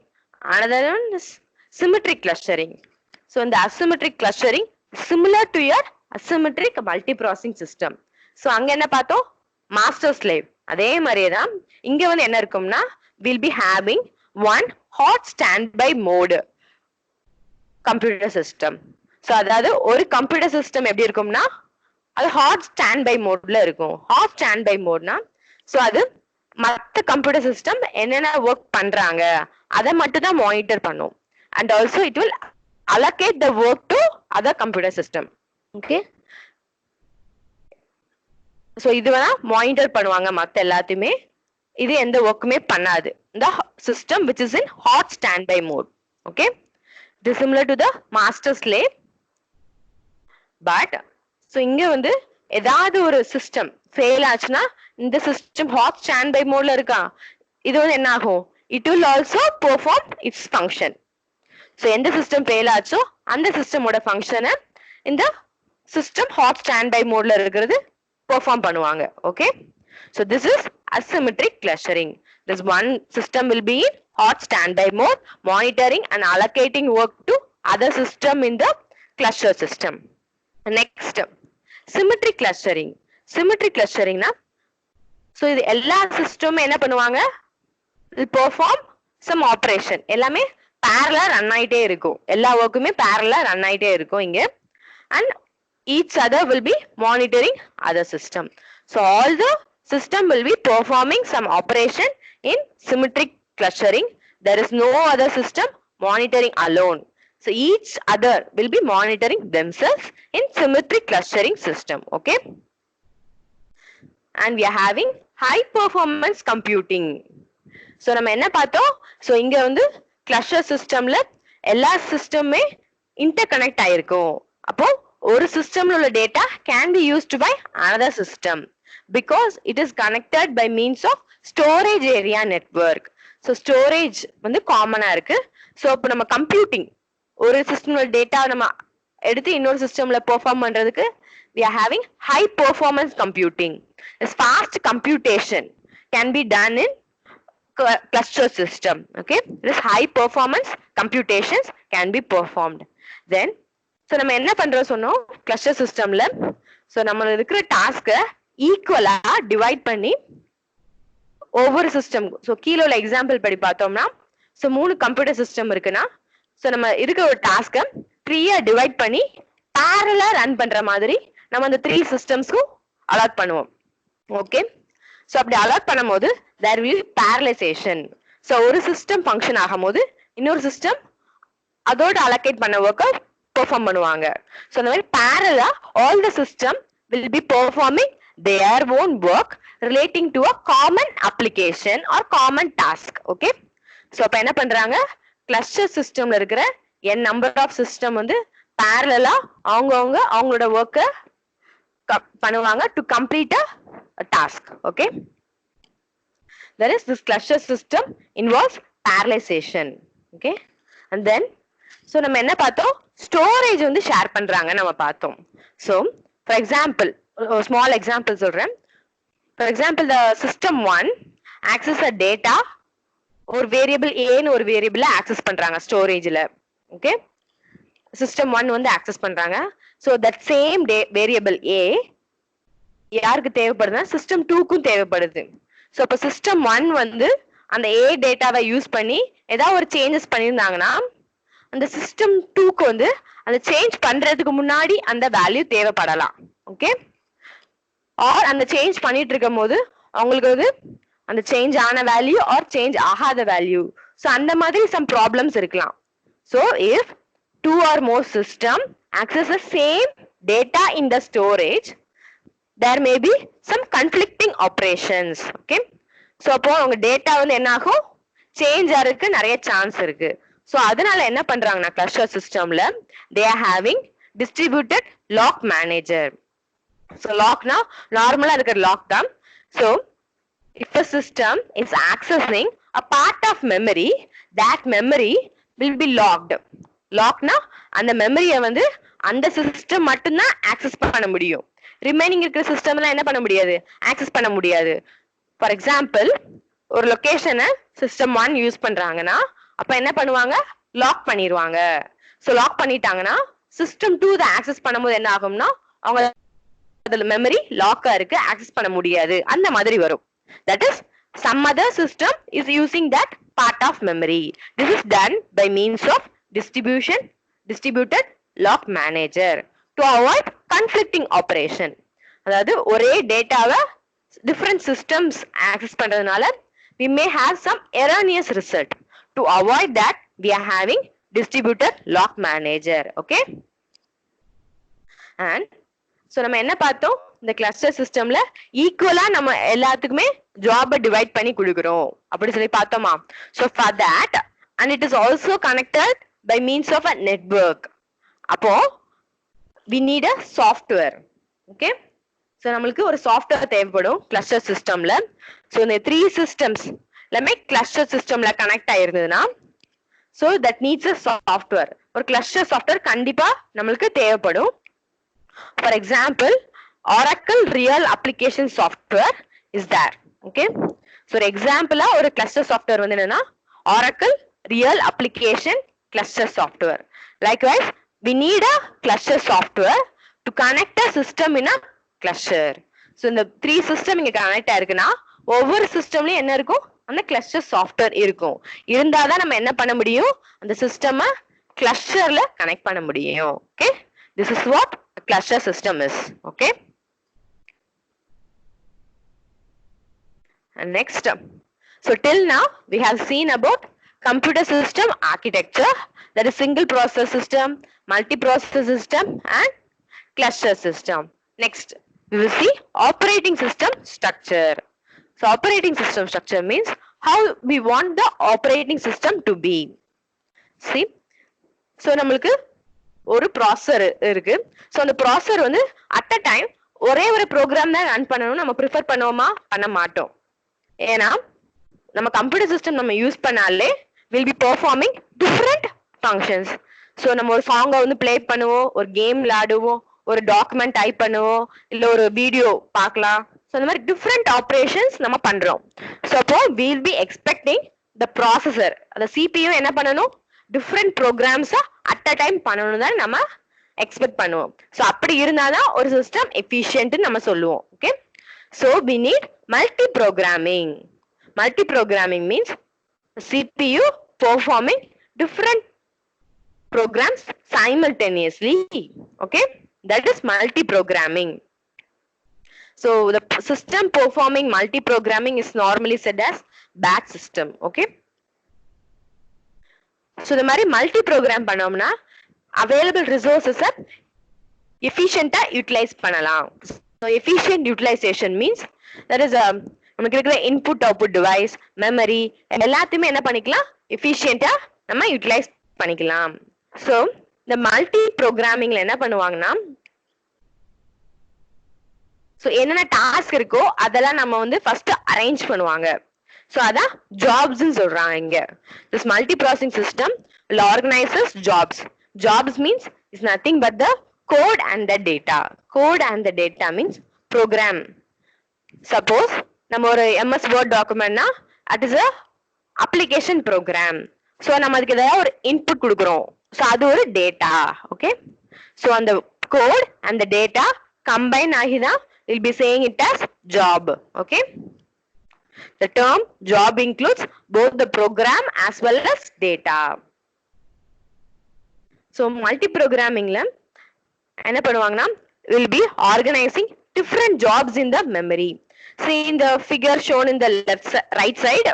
Speaker 1: another one is symmetric clustering. So in the asymmetric clustering, similar to your asymmetric multiprocessing system. So அங்க என்ன பார்த்தோம், master slave. அதே மாதிரியே தான் இங்க வந்து என்ன இருக்கும்னா, we'll be having one hot standby mode computer system. So அதாவது ஒரு கம்ப்யூட்டர் சிஸ்டம் எப்படி இருக்கும்னா, அது ஹாட் ஸ்டாண்ட் பை மோட்ல இருக்கும். ஹாட் ஸ்டாண்ட் பை மோட்னா, ஸோ அது மற்ற கம்ப்யூட்டர் சிஸ்டம் என்னென்ன ஒர்க் பண்றாங்க அதை மட்டும் தான் மானிட்டர் பண்ணும். And also it will allocate the work to other computer system. Okay. So இது வேணா மானிட்டர் பண்ணுவாங்க மத்த எல்லாத்தையுமே. இது எந்த ஒர்க்குமே பண்ணாது. The system which is in hot standby mode. Okay. It is similar to the master slave. But so இங்க வந்து ஏதாவது ஒரு சிஸ்டம் ஃபெயில் ஆச்சுன்னா, இந்த சிஸ்டம் ஹாட் ஸ்டாண்ட் பை மோட்ல இருக்கா, இது வந்து என்ன ஆகும், it will also perform its function. So எந்த சிஸ்டம் ஃபெயில் ஆச்சோ அந்த சிஸ்டமோட ஃபங்க்ஷனை இந்த சிஸ்டம் ஹாட் ஸ்டாண்ட் பை மோட்ல இருக்கிறது பெர்ஃபார்ம் பண்ணுவாங்க. Okay. So this is asymmetric clustering. This one system will be in hot standby mode, monitoring and allocating work to other system in the cluster system. Next, symmetric clustering. Symmetric clustering na, so இது எல்லா system என்ன பண்ணுவாங்க, will perform some operation. எல்லாமே parallel run ஆயிட்டே இருக்கும். எல்லா ஒர்க்குமே parallel run ஆயிட்டே இருக்கும் இங்க. And each other will be monitoring other system. So all the system will be performing some operation in symmetric clustering. There is no other system monitoring alone. So each other will be monitoring themselves in symmetric clustering system. Okay. And we are having high performance computing. So நம்ம என்ன பார்த்தோம், so இங்க வந்து cluster systemல எல்லா சிஸ்டமே interconnect ஆயிருக்கும். அப்போ ஒரு சிஸ்டம்ல உள்ள data can be used by another system because it is connected by means of storage area network. So storage வந்து காமனா இருக்கு. So இப்போ நம்ம கம்ப்யூட்டிங் ஒரு சிஸ்டம்ல டேட்டா நம்ம எடுத்து இன்னொரு சிஸ்டம்ல பெர்ஃபார்ம் பண்றதுக்கு we are having high performance computing. This fast computation can be done in cluster system. Okay, this high performance computations can be performed. Then so நம்ம என்ன பண்றோம் சொன்னோம், cluster systemல so நம்ம இருக்கிற டாஸ்கை ஈக்குவலா டிவைட் பண்ணி ஒவ்வொரு சிஸ்டம், ஸோ கீழே உள்ள எக்ஸாம்பிள் படி பார்த்தோம்னா ஸோ 3 கம்ப்யூட்டர் சிஸ்டம் இருக்குன்னா ஸோ நம்ம இருக்கிற ஒரு டாஸ்கை 3 டிவைட் பண்ணி பேரலா ரன் பண்ற மாதிரி நம்ம அந்த 3 சிஸ்டம்ஸ்க்கும் அலாட் பண்ணுவோம். ஓகே, ஸோ அப்படி அலாட் பண்ணும்போது தேர் வில் பேரலைசேஷன். ஸோ ஒரு சிஸ்டம் ஃபங்க்ஷன் ஆகும்போது இன்னொரு சிஸ்டம் அதோட அலோகேட் பண்ண ஒர்க்கை பெர்ஃபார்ம் பண்ணுவாங்க. ஸோ அந்த மாதிரி பேரலா all the system will be performing their own work relating to a common application or common task. Okay, so அப்போ என்ன பண்றாங்க, கிளஸ்டர் சிஸ்டம்ல இருக்கிற என் நம்பர் ஆஃப் சிஸ்டம் வந்து பேரலா அவங்களோட ஒர்க்கை பண்ணுவாங்க to complete a task. Okay, there is this cluster system involves parallelization. Okay, and then so நம்ம என்ன பார்த்தோம், ஸ்டோரேஜ் வந்து ஷேர் பண்றாங்க நம்ம பார்த்தோம். So for example, ஒரு small example சொல்றேன். For example, the system 1 access a data ஒரு வேரியபிள் ஏன்னு ஒரு வேரியபிள ஆக்சஸ் பண்றாங்க ஸ்டோரேஜ்ல. ஓகே, system 1 வந்து ஆக்சஸ் பண்றாங்க. So that same variable a யாருக்கு தேவைப்படுதுன்னா சிஸ்டம் 2க்கும் தேவைப்படுது. ஸோ அப்போ சிஸ்டம் 1 வந்து அந்த ஏ டேட்டாவை யூஸ் பண்ணி ஏதாவது ஒரு சேஞ்சஸ் பண்ணியிருந்தாங்கன்னா அந்த சிஸ்டம் 2க்கு வந்து அந்த சேஞ்ச் பண்றதுக்கு முன்னாடி அந்த வேல்யூ தேவைப்படலாம். ஓகே, ஆர் அந்த சேஞ்ச் பண்ணிட்டு இருக்கும் போது அவங்களுக்கு வந்து அந்த சேஞ்ச் ஆன வேல்யூ ஆர் சேஞ்ச் ஆகாத வேல்யூ, ஸோ அந்த மாதிரி சம் ப்ராப்ளம்ஸ் இருக்கலாம். So if 2 or more system access the same data in the storage, there may be some conflicting operations. Okay, so அப்போ உங்க டேட்டா வந்து என்ன ஆகும், சேஞ்ச் ஆகிறதுக்கு நிறைய சான்ஸ் இருக்கு. ஸோ அதனால என்ன பண்றாங்கன்னா கிளஸ்டர் சிஸ்டம்ல they are having distributed lock manager. So லாக்னா நார்மலா இருக்கிற லாக் தான். So if a system is accessing a part of memory, that memory will be locked. லாக்னா அந்த மெமரியை வந்து அந்த சிஸ்டம் மட்டும்தான் ஆக்சஸ் பண்ண முடியும், ரிமைனிங் இருக்கிற சிஸ்டம்லாம் என்ன பண்ண முடியாது, ஆக்சஸ் பண்ண முடியாது. ஃபார் எக்ஸாம்பிள், ஒரு லொகேஷனை சிஸ்டம் 1 யூஸ் பண்றாங்கன்னா அப்ப என்ன பண்ணுவாங்க, லாக் பண்ணிடுவாங்க. ஸோ லாக் பண்ணிட்டாங்கன்னா சிஸ்டம் 2 தான் ஆக்சஸ் பண்ணும்போது என்ன ஆகும்னா அவங்க அதுல மெமரி லாக்கா இருக்கு, ஆக்சஸ் பண்ண முடியாது, அந்த மாதிரி வரும். That is some other system is using that part of memory. This is done by means of distributed lock manager to avoid conflicting operation. அதாவது ஒரே டேட்டாவை different systems access பண்றதுனால we may have some erroneous result. To avoid that, we are having distributed lock manager. Okay, and so நம்ம என்ன பார்த்தோம், இந்த cluster சிஸ்டம்ல ஈக்குவலா நம்ம எல்லாத்துக்குமே ஜாபை டிவைட் பண்ணி கொடுக்குறோம் அப்படி சொல்லி பார்த்தோமா. So for that and it is also connected by means of a network. அப்போ we need a software. Okay, so நம்மளுக்கு ஒரு சாஃப்ட்வேர் தேவைப்படும் கிளஸ்டர் சிஸ்டம்ல. ஸோ இந்த 3 சிஸ்டம்ஸ் எல்லாமே கிளஸ்டர் சிஸ்டம்ல கனெக்ட் ஆயிருந்ததுன்னா so that needs a software. ஒரு கிளஸ்டர் சாஃப்ட்வேர் கண்டிப்பா நம்மளுக்கு தேவைப்படும். For example, Oracle Real Application Software is there. Okay, so ஒரு எக்ஸாம்பிளா ஒரு கிளஸ்டர் சாஃப்ட்வேர் வந்து என்னன்னா Oracle Real Application Cluster Software. Likewise, we need a cluster software to connect a system in a cluster. So இந்த 3 system இங்க connect ஆயிருக்குன்னா ஒவ்வொரு சிஸ்டம்லயும் என்ன இருக்கும், அந்த கிளஸ்டர் சாஃப்ட்வேர் இருக்கும். இருந்தாதான் நம்ம என்ன பண்ண முடியும், அந்த சிஸ்டமை கிளஸ்டர்ல கனெக்ட் பண்ண முடியும். Okay, this is what a cluster system is. Okay, and next, so till now we have seen about computer system architecture, that is single process system, multi-process system and cluster system. Next we will see operating system structure. So operating system structure means how we want the operating system to be. See, so நம்மளுக்கு ஒரு processor இருக்கு. So அந்த processor வந்து at a time ஒரே ஒரு program தான் run பண்ணணும் நம்ம ப்ரிஃபர் பண்ணுவோமா, பண்ண மாட்டோம். ஏன்னா நம்ம கம்ப்யூட்டர் சிஸ்டம் நம்ம யூஸ் பண்ணாலே will be performing different functions. So நம்ம ஒரு சாங்கை வந்து பிளே பண்ணுவோம், ஒரு கேம் விளையாடுவோம், ஒரு டாக்குமெண்ட் டைப் பண்ணுவோம், இல்லை ஒரு வீடியோ பார்க்கலாம். ஸோ அந்த மாதிரி டிஃப்ரெண்ட் ஆப்ரேஷன்ஸ் நம்ம பண்றோம். ஸோ அப்போ will be expecting the processor, அந்த சிபியூ என்ன பண்ணணும், டிஃப்ரெண்ட் ப்ரோக்ராம்ஸை அட் அ டைம் பண்ணணும் தான் நம்ம எக்ஸ்பெக்ட் பண்ணுவோம். ஸோ அப்படி இருந்தாதான் ஒரு சிஸ்டம் எஃபிஷியன்ட் நம்ம சொல்லுவோம். Okay, so we need multi-programming. Multi-programming means CPU performing different programs simultaneously. Okay, that is multi-programming. So the system performing multi-programming is normally said as batch system. Okay, so the mari multi-program பண்ணோம்னா available resources efficient utilize பண்ணலாம். So efficient utilization means that is நமக்கு இருக்கிற input output device, memory எல்லாத்தையுமே என்ன பண்ணிக்கலாம், efficient நம்ம utilize பண்ணிக்கலாம். So இந்த மல்டி ப்ரோக்ராமிங்ல என்ன பண்ணுவாங்கன்னா, சோ என்னென்ன டாஸ்க் இருக்கோ அதெல்லாம் நம்ம வந்து ஃபர்ஸ்ட் அரேஞ்ச் பண்ணுவாங்க. சோ அதான் ஜாப்ஸ் சொல்றாங்க இங்க. This multi-processing system will organizes jobs. Jobs means is nothing but the code and the data. Code and the data means program. Suppose நம்ம ஒரு MS Word documentனா that is a application program. So நம்ம அதுக்கு ஏதாவது ஒரு input கொடுக்குறோம். So அது ஒரு டேட்டா. ஓகே, சோ அந்த code and the data combine ஆகிதான் we'll be saying it as job. Okay, the term job includes both the program as well as data. So multi-programmingல என்ன பண்ணுவாங்கன்னா, will be organizing different jobs in the memory. See in the figure shown in the right side.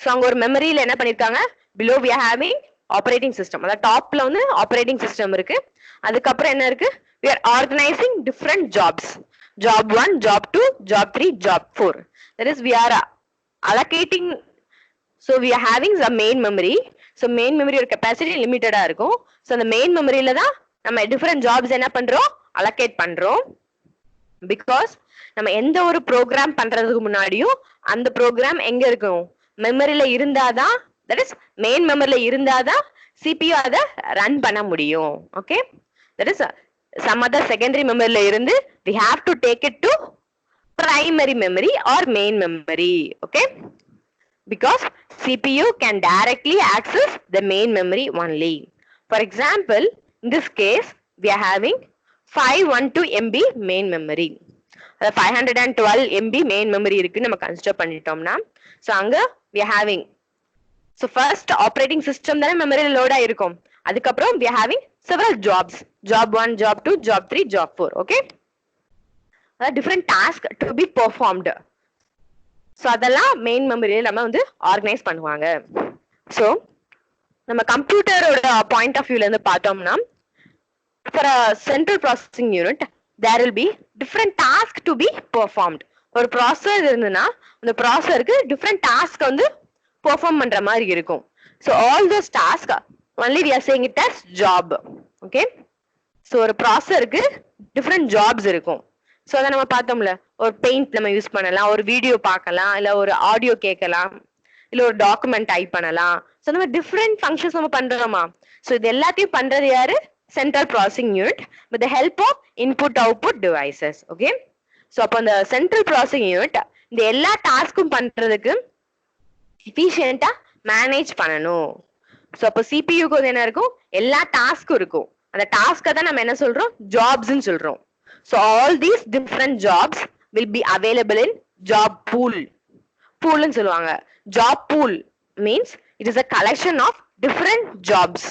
Speaker 1: So அங்க ஒரு மெமரியில என்ன பண்ணிருக்காங்க, below we are having operating system. அத டாப்ல வந்து operating system இருக்கு. அதுக்கு அப்புறம் என்ன இருக்கு, we are organizing different jobs. Job 1, job 2, job 3, job 4. That is we are allocating. So we are having the main memory. So main memory ஒரு capacity limited இருக்கும். So அந்த main memoryல தான் நம்ம different jobs என்ன பண்றோம், allocate பண்றோம். Because நம்ம எந்த ஒரு ப்ரோக்ராம் பண்றதுக்கு முன்னாடியும் அந்த ப்ரோக்ராம் எங்க இருக்கும், மெமரியில இருந்தாதான், that is main memoryல இருந்தாதான் CPU அத ரன் பண்ண முடியும். Okay, that is some other secondary memoryல இருந்து we have to take it to primary memory or main memory. Okay, because CPU can directly access the main memory only. For example, in this case we are having 512 MB main memory. 512 MB main memory இருக்கு நம்ம consider பண்ணிட்டோம்னா, so அங்க we are having, so first operating system தான மெமரியில load ஆயிருக்கும். அதுக்கு அப்புறம் we are having several jobs, job 1, job 2, job 3, job 4. Okay, different task to be performed. So அதெல்லாம் main மெமரியில நம்ம வந்து ஆர்கனைஸ் பண்ணுவாங்க. சோ நம்ம கம்ப்யூட்டரோட பாயிண்ட் ஆஃப் வியூல இருந்து பார்த்தோம்னா, for a central processing unit there will be different tasks to be performed. ஒரு processor இருந்துனா அந்த ப்ராசஸருக்கு different task வந்து perform பண்ற மாதிரி இருக்கும். So all those tasks only we are saying it as job. Okay, so ஒரு ப்ராசஸருக்கு different jobs இருக்கும். So அத நம்ம பார்த்தோம்ல, ஒரு பெயிண்ட் நம்ம யூஸ் பண்ணலாம், ஒரு வீடியோ பார்க்கலாம், இல்ல ஒரு ஆடியோ கேட்கலாம், இல்ல ஒரு டாக்குமெண்ட் டைப் பண்ணலாம். So நம்ம different functions நம்ம பண்றோமா. So இது எல்லாத்தையும் பண்றது யாரு, central processing unit with the help of input output devices. Okay, so அப்ப அந்த central processing unit இந்த எல்லா டாஸ்க்கும் பண்றதுக்கு எஃபிஷியன்ட்டா மேனேஜ் பண்ணணும். சோ அப்ப CPU க்கு என்ன இருக்கும், எல்லா டாஸ்க்கும் இருக்கும். அந்த டாஸ்க தான் நம்ம என்ன சொல்றோம், ஜாப்ஸ் ன்னு சொல்றோம். So all these different jobs will be available in job pool. Pool ன்னு சொல்லுவாங்க. Job pool means it is a collection of different jobs.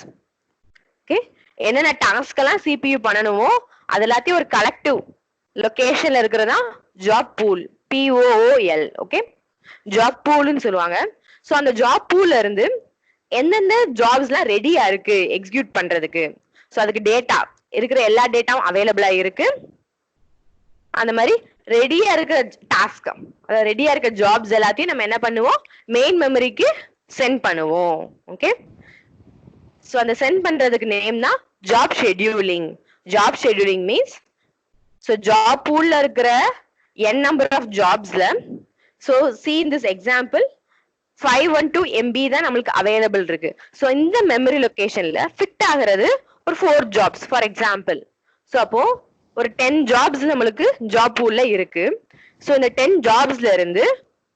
Speaker 1: Okay, என்னென்ன டாஸ்க் எல்லாம் CPU பண்ணணுமோ அது எல்லாத்தையும் ஒரு கலெக்டிவ் லொகேஷன்ல இருக்கிறதா job pool, POOL. Okay, job பூல்னு சொல்லுவாங்க. சோ அந்த ஜாப் பூல்ல இருந்து எந்தெந்த ஜாப்ஸ் எல்லாம் ரெடியா இருக்கு எக்ஸிக்யூட் பண்றதுக்கு, சோ அதுக்கு டேட்டா இருக்கிற எல்லா டேட்டாவும் அவைலபிளா இருக்கு. அந்த மாதிரி ரெடியா இருக்கிற டாஸ்க், அதாவது ரெடியா இருக்க ஜாப்ஸ் எல்லாத்தையும் நம்ம என்ன பண்ணுவோம், மெயின் மெமரிக்கு சென்ட் பண்ணுவோம். ஓகே, சோ அந்த சென்ட் பண்றதுக்கு நேம் தான் job scheduling. Job scheduling means, so job பூல்ல இருக்கிற n number of jobsல, so see in this example 512 MB தான் நமக்கு அவைலபிள் இருக்கு. சோ இந்த மெமரி லொகேஷன்ல ஃபிட் ஆகிறது ஒரு 4 jobs ஃபார் எக்ஸாம்பிள். சோ அப்போ ஒரு 10 jobs நம்மளுக்கு ஜாப் பூல்ல இருக்கு. சோ இந்த 10 jobsல இருந்து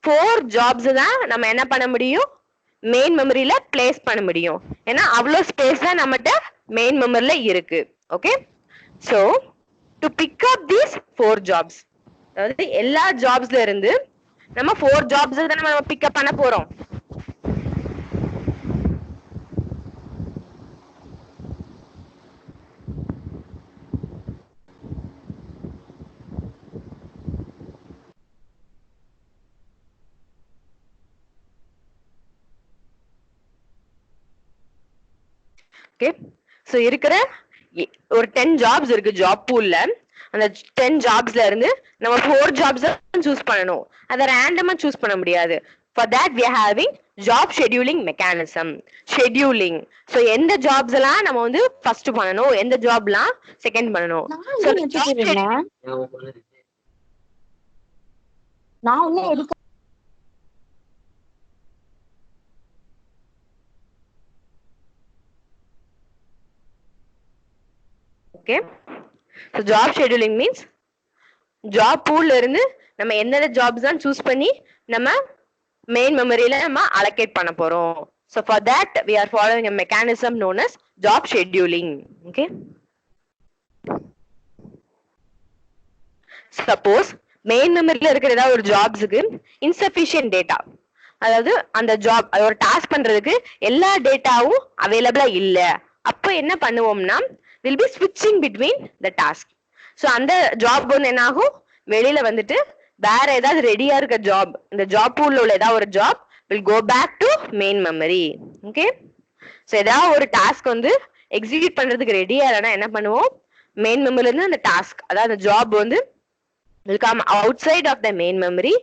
Speaker 1: 4 jobs தான் நம்ம என்ன பண்ண முடியும், மெயின் மெமரியில பிளேஸ் பண்ண முடியும். ஏன்னா அவ்வளோ ஸ்பேஸ் தான் நம்மகிட்ட மெயின் மெமரியில இருக்கு. Okay, so to pick up these 4 jobs, அதாவது எல்லா ஜாப்ஸ்ல இருந்து நம்ம 4 jobs தான் நம்ம பிக் அப் பண்ண போறோம். ஓகே. ஸோ இருக்கிற ஒரு 10 ஜாப்ஸ் இருக்கு ஜாப் பூல்ல. அந்த 10 ஜாப்ஸ்ல இருந்து நம்ம 4 ஜாப்ஸ் சூஸ் பண்ணணும். அதை ரேண்டமா சூஸ் பண்ண முடியாது. For that we are having job scheduling mechanism. Scheduling. So எந்த ஜாப்ஸ் எல்லாம் நம்ம வந்து ஃபர்ஸ்ட் பண்ணணும், எந்த ஜாப்லாம் செகண்ட் பண்ணணும். Okay. So job scheduling means job பூல்ல இருந்து நம்ம எந்தெந்த ஜாப்ஸ் தான் சூஸ் பண்ணி நம்ம மெயின் மெமரியில நம்ம அலோகேட் பண்ண போறோம். So for that we are following a mechanism known as job scheduling. Okay. Suppose main மெமரியில இருக்கிற ஏதாவது ஒரு ஜாப்ஸுக்கு இன்சஃபிஷியன்ட் டேட்டா, அதாவது அந்த ஜாப் ஒரு டாஸ்க் பண்றதுக்கு எல்லா டேட்டாவும் அவைலபிளா இல்ல, அப்ப என்ன பண்ணுவோம்னா will be switching between the task. So அந்த ஜாப் வந்து என்ன ஆகும், வெளியில வந்துட்டு வேற ஏதாவது ரெடியா இருக்க ஜாப், இந்த ஜாப் பூல்ல உள்ள ஏதாவது ஒரு job will go back to main memory. Okay. So ஏதாவது ஒரு டாஸ்க் வந்து எக்ஸிக்யூட் பண்றதுக்கு ரெடியா இல்லைன்னா என்ன பண்ணுவோம், மெயின் மெமரில இருந்து அந்த டாஸ்க், அதாவது அந்த ஜாப் வந்து will come outside of the main memory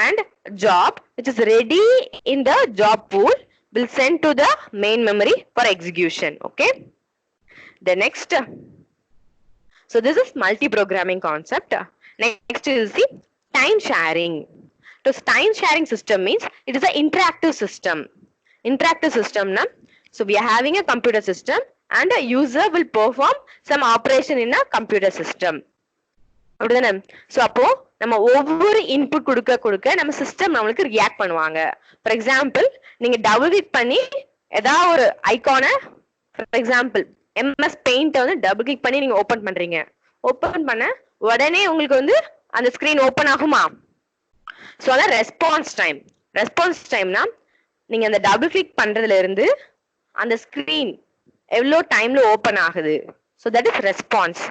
Speaker 1: and job which is ready in the job pool will send to the main memory for execution. Okay. The next, so this is multi-programming concept. Next is the time sharing. So time sharing system means it is an interactive system. Interactive system na, so we are having a computer system and a user will perform some operation in a computer system. அப்படிதானே? So அப்போ நம்ம ஒவ்வொரு input கொடுக்க கொடுக்க நம்ம system நம்மளுக்கு react பண்ணுவாங்க. For example நீங்க டபுள் கிளிக் பண்ணி ஏதாவது ஒரு ஐகானை, ஃபார் எக்ஸாம்பிள் MS பெயிண்ட்டை வந்து டபுள் கிளிக் பண்ணி நீங்க ஓபன் பண்றீங்க. ஓபன் பண்ண உடனே உங்களுக்கு வந்து அந்த ஸ்கிரீன் ஓபன் ஆகுமா? ஸோ அதான் ரெஸ்பான்ஸ் டைம். ரெஸ்பான்ஸ் டைம்னா நீங்க அந்த டபுள் கிளிக் பண்றதுல இருந்து அந்த ஸ்கிரீன் எவ்வளோ டைம்ல ஓபன் ஆகுது. So that is response.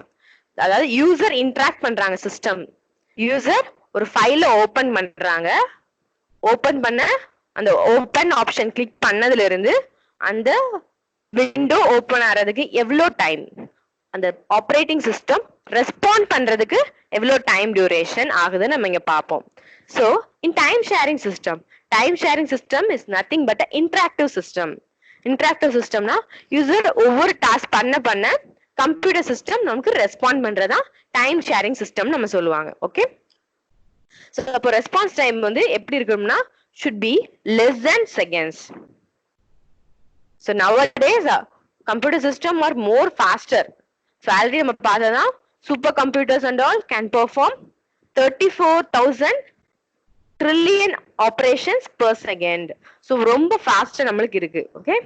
Speaker 1: அதாவது யூசர் இன்டராக்ட் பண்றாங்க சிஸ்டம். யூசர் ஒரு ஃபைல ஓபன் பண்றாங்க. ஓபன் பண்ண அந்த ஓபன் ஆப்ஷன் கிளிக் பண்ணதுல இருந்து அந்த விண்டோ ஓபன் ஆறதுக்கு எவ்வளோ டைம், அந்த ஆப்ரேட்டிங் சிஸ்டம் ரெஸ்பாண்ட் பண்றதுக்கு எவ்வளோ டைம் டியூரேஷன் ஆகுதுன்னு நம்ம இங்க பார்ப்போம். So in time sharing system is nothing but a interactive system. Interactive சிஸ்டம்னா யூசர் ஒவ்வொரு டாஸ்க் பண்ண கம்ப்யூட்டர் சிஸ்டம் நமக்கு ரெஸ்பாண்ட் பண்றதா டைம் ஷேரிங் சிஸ்டம் நம்ம சொல்லுவாங்க. ஓகே. சோ அப்போ ரெஸ்பான்ஸ் டைம் வந்து எப்படி இருக்கும்னா should be less than seconds. So nowadays computer system are more faster. So already நம்ம பார்த்தா super computers and all can perform 34,000 trillion operations per second. So ரொம்ப ஃபாஸ்டா நம்மளுக்கு இருக்கு. Okay.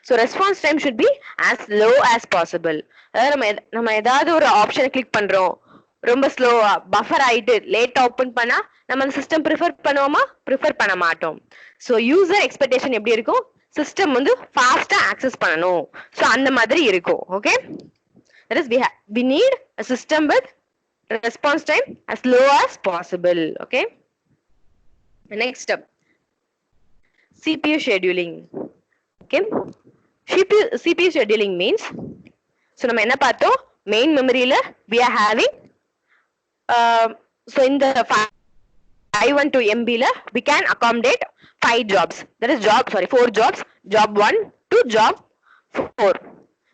Speaker 1: So response time should be as low as possible. அதாவது நம்ம ஏதாவது ஒரு ஆப்ஷனை கிளிக் பண்றோம், ரொம்ப ஸ்லோவா பஃபர் ஆயிட்டு லேட்டா ஓபன் பண்ணா நம்ம அந்த சிஸ்டம் ப்ரிஃபர் பண்ணுவோமா? ப்ரிஃபர் பண்ண மாட்டோம். ஸோ யூசர் எக்ஸ்பெக்டேஷன் எப்படி இருக்கும், சிஸ்டம் வந்து ஃபாஸ்டா ஆக்சஸ் பண்ணணும். ஸோ அந்த மாதிரி இருக்கும். Okay. That is we need a system with response time as low as possible. Okay. Next step, CPU scheduling. Okay. CPU scheduling means, so நம்ம என்ன பார்த்தோம், main மெமரியில we are having so in the 512 MB ல we can accommodate 5 jobs. That is 4 jobs. Job 1 to job 4.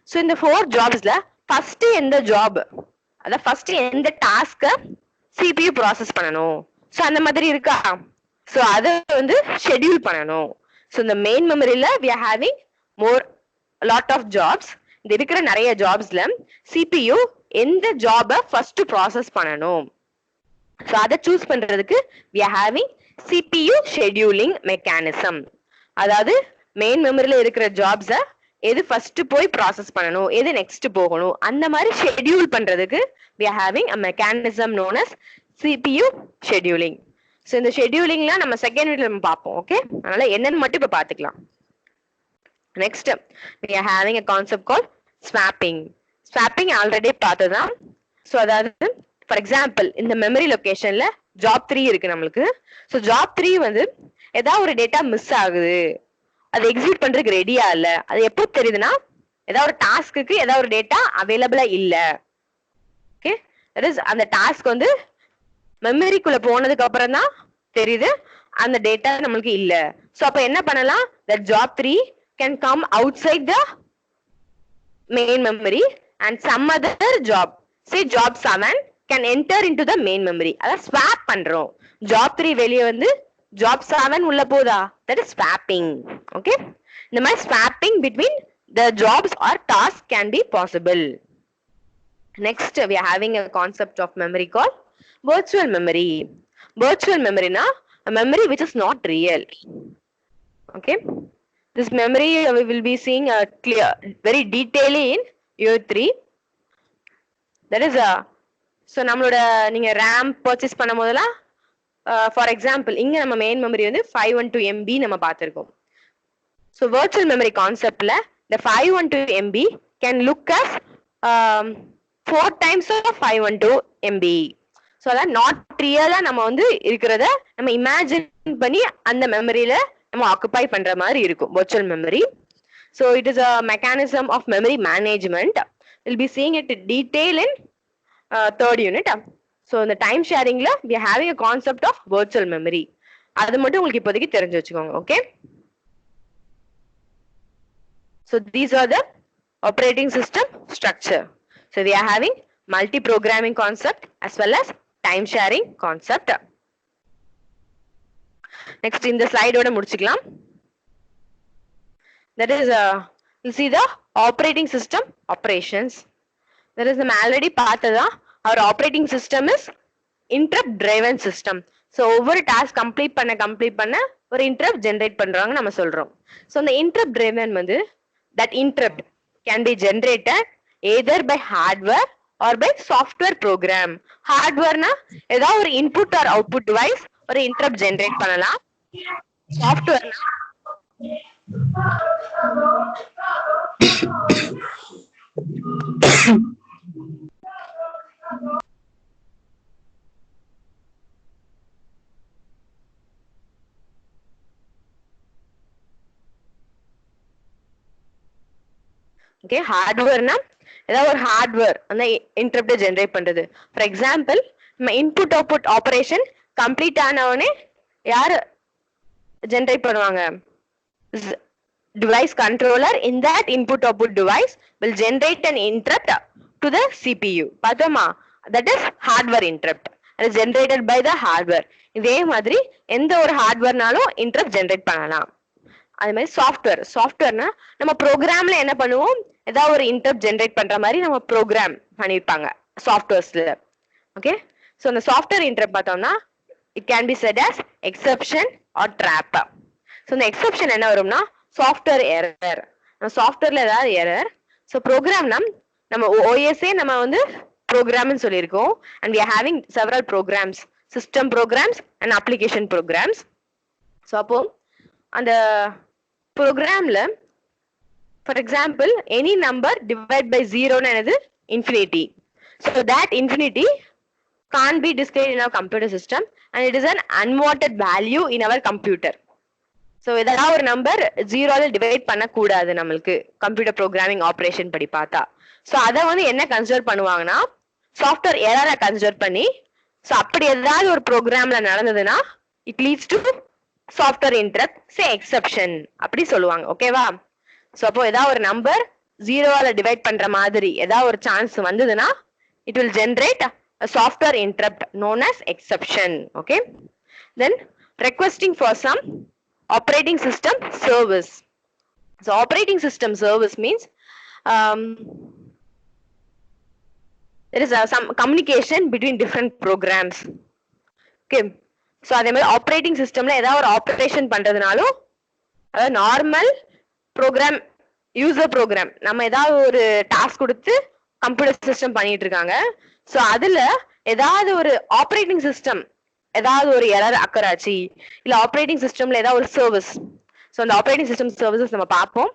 Speaker 1: So in the 4 jobs ல first எந்த job, அத first எந்த task CPU process பண்ணணும். So அந்த மாதிரி இருக்கா? So அத வந்து schedule பண்ணணும். So இந்த main memoryல we are having a lot of jobs. இந்த இருக்கிற நிறைய ஜாப்ஸ்ல CPU எந்த ஜாபை ஃபர்ஸ்ட் ப்ராசஸ் பண்ணணும். ஸோ அதை சூஸ் பண்றதுக்கு we are having CPU scheduling mechanism. அதாவது மெயின் மெமரியில இருக்கிற ஜாப்ஸை எது ஃபர்ஸ்ட் போய் ப்ராசஸ் பண்ணணும், எது நெக்ஸ்ட் போகணும், அந்த மாதிரி ஷெட்யூல் பண்றதுக்கு we are having a mechanism known as CPU scheduling. So இந்த ஷெட்யூலிங்லாம் நம்ம செகண்ட் வீடியோல நம்ம பார்ப்போம். ஓகே. அதனால என்னன்னு மட்டும் இப்ப பாத்துக்கலாம். Next, we are having a concept called swapping. Swapping already பார்த்ததுதான். So அதாவது for example இந்த மெமரி லொகேஷன்ல job 3 இருக்கு நம்மளுக்கு. So job 3 வந்து ஏதாவது ஒரு டேட்டா மிஸ் ஆகுது, அது எக்ஸிக்யூட் பண்றதுக்கு ரெடியா இல்ல. அது எப்போ தெரியுதுன்னா ஏதாவது ஒரு டாஸ்க்கு ஏதாவது ஒரு டேட்டா அவைலபிளா இல்ல. ஓகே, தட் இஸ் அந்த டாஸ்க் வந்து மெமரிக்குள்ள போனதுக்கு அப்புறம் தான் தெரியுது அந்த டேட்டா நம்மளுக்கு இல்ல. சோ அப்ப என்ன பண்ணலாம், that job 3 can come outside the main memory and some other job, say job 7 can enter into the main memory. அத swap பண்றோம். job 3 வெளிய வந்து job 7 உள்ள போதா, that is swapping. okay, இந்த மாதிரி swapping between the jobs or tasks can be possible. Next we are having a concept of memory called virtual memory. Virtual memory na a memory which is not real. Okay, this memory we will be seeing clear very detailedly in year 3. That is so நம்மளோட நீங்க RAM purchase பண்ணும்போதெல்லாம் for example இங்க நம்ம main memory வந்து 512 MB நம்ம பார்த்திருக்கோம். So virtual memory concept la the 512 MB can look as 4 times of 512 MB. So that not real நம்ம வந்து இருக்கிறத நம்ம imagine பண்ணி அந்த மெமரியில நம்ம ஆக்குபை பண்ற மாதிரி இருக்கும் virtual memory. So it is a mechanism of memory management. We'll be seeing it in detail in third unit. So in the time sharing la we are having a concept of virtual memory. அது மட்டும் உங்களுக்கு இப்போதைக்கு தெரிஞ்சு வச்சுக்கோங்க. okay, so these are the operating system structure. So we are having multi-programming concept as well as time sharing concept. Next in the slide oda mudichikalam. That is you see the operating system operations. That is நம்ம already பார்த்ததா our operating system is interrupt driven system. So ஒவ்வொரு task complete பண்ண ஒரு interrupt generate பண்றாங்க நம்ம சொல்றோம். So the interrupt driven வந்து that interrupt can be generated either by hardware or by software program. Hardware na ஏதாவது ஒரு input or output device ஒரு interrupt generate பண்ணலாம். Software na okay, hardware na ஏதாவது ஒரு hardware அந்த interrupt generate பண்றது. For example நம்ம input output operation complete ஆன உடனே யார் generate பண்ணுவாங்க, device controller in that input output device will generate an interrupt to the CPU. பார்த்தோமா, that is hardware interrupt. It is generated by the hardware. இதே மாதிரி எந்த ஒரு ஹார்ட்வேர்னாலும் interrupt generate பண்ணலாம். அதே மாதிரி சாஃப்ட்வேர்னா நம்ம ப்ரோக்ராம்ல என்ன பண்ணுவோம், ஏதாவது ஒரு interrupt generate பண்ற மாதிரி நம்ம ப்ரோக்ராம் பண்ணிருப்பாங்க சாஃப்ட்வேர்ஸ்ல. ஓகே, சோ அந்த சாஃப்ட்வேர் interrupt பார்த்தோம்னா it can be said as exception or trap. So இந்த எக்ஸெப்ஷன் என்ன வரும்னா சாஃப்ட்வேர் எரர். சாஃப்ட்வேர்ல ஏதாவது எரர். சோ ப்ரோக்ராம்னா நம்ம OSே நம்ம வந்து ப்ரோக்ராம்னு சொல்லியிருக்கோம். and we are having several programs, system programs and application programs. So அப்போ அந்த ப்ரோக்ராம்ல for example any number divided by 0 னா என்னது, infinity. So that infinity can't be displayed in our computer system and it is an unwanted value in our computer. So ஏதாவது ஒரு number 0ல divide பண்ண கூடாது நம்மளுக்கு கம்ப்யூட்டர் ப்ரோக்ராமிங் ஆபரேஷன் படி பார்த்தா. So அத வந்து என்ன கன்சிடர் பண்ணுவாங்கன்னா சாஃப்ட்வேர் எரரை கன்சிடர் பண்ணி, சோ அப்படி ஏதாவது ஒரு ப்ரோக்ராம்ல நடந்ததுன்னா it leads to software interrupt, say exception அப்படி சொல்லுவாங்க. ஓகேவா? சோ அப்போ ஏதாவது ஒரு நம்பர் 0ஆல டிவைட் பண்ற மாதிரி ஏதாவது ஒரு சான்ஸ் வந்ததுன்னா it will generate a software interrupt known as exception. Okay, then requesting for some operating system service. So operating system service means there is some communication between different programs. Okay, so அதே மாதிரி operating systemல ஏதாவது ஒரு operation பண்றதுனாலும் அதாவது normal program user program நம்ம ஏதாவது ஒரு task கொடுத்து computer system பண்ணிட்டு இருக்காங்க. சோ அதுல ஏதாவது ஒரு ஆபரேட்டிங் சிஸ்டம் ஏதாவது ஒரு எரர் அக்கர் ஆச்சு, இல்ல ஆபரேட்டிங் சிஸ்டம்ல ஏதாவது ஒரு சர்வீஸ், சோ அந்த ஆபரேட்டிங் சிஸ்டம் சர்வீசஸ் நம்ம பார்ப்போம்.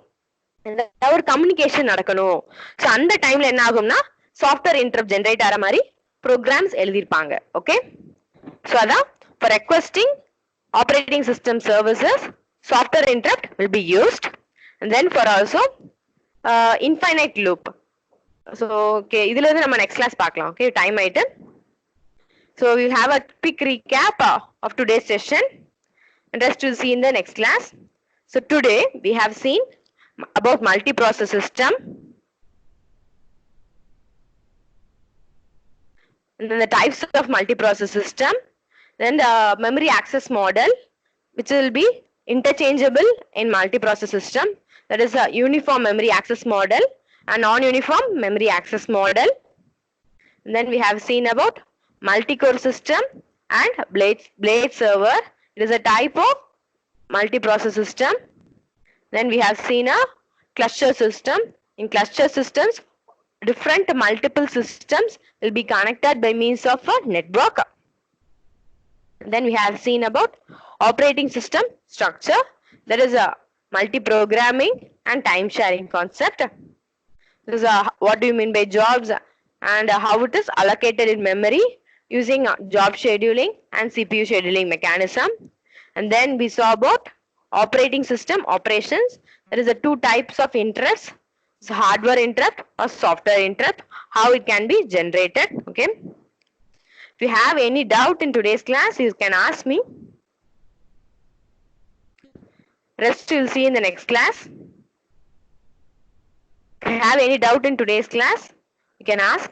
Speaker 1: ஏதாவது ஒரு கம்யூனிகேஷன் நடக்கணும். சோ அந்த டைம்ல என்ன ஆகும்னா சாஃப்ட்வேர் இன்டரப்ட் ஜெனரேட் ஆற மாதிரி ப்ரோக்ராம்ஸ் எழுதிருப்பாங்க. ஓகே, சோ அதான் for requesting operating system services software interrupt will be used. And then for also infinite loop. So okay, இதுல இருந்து நம்ம next class பார்க்கலாம். Okay, time ஆயிட்டு. So we'll have a quick recap of today's session and rest we'll see in the next class. So today we have seen about multiprocess system and then the types of multiprocess system, then the memory access model which will be interchangeable in multiprocess system, that is a uniform memory access model and non-uniform memory access model. And then we have seen about multi-core system and blade server. It is a type of multiprocess system. Then we have seen a cluster system. In cluster systems, different multiple systems will be connected by means of a network. Then we have seen about operating system structure, that is a multi-programming and time sharing concept. This is what do you mean by jobs and how it is allocated in memory using job scheduling and CPU scheduling mechanism. And then we saw about operating system operations. There is a two types of interrupts, so hardware interrupt or software interrupt, how it can be generated. Okay. If you have any doubt in today's class, you can ask me. Rest you'll see in the next class. If you have any doubt in today's class, you can ask.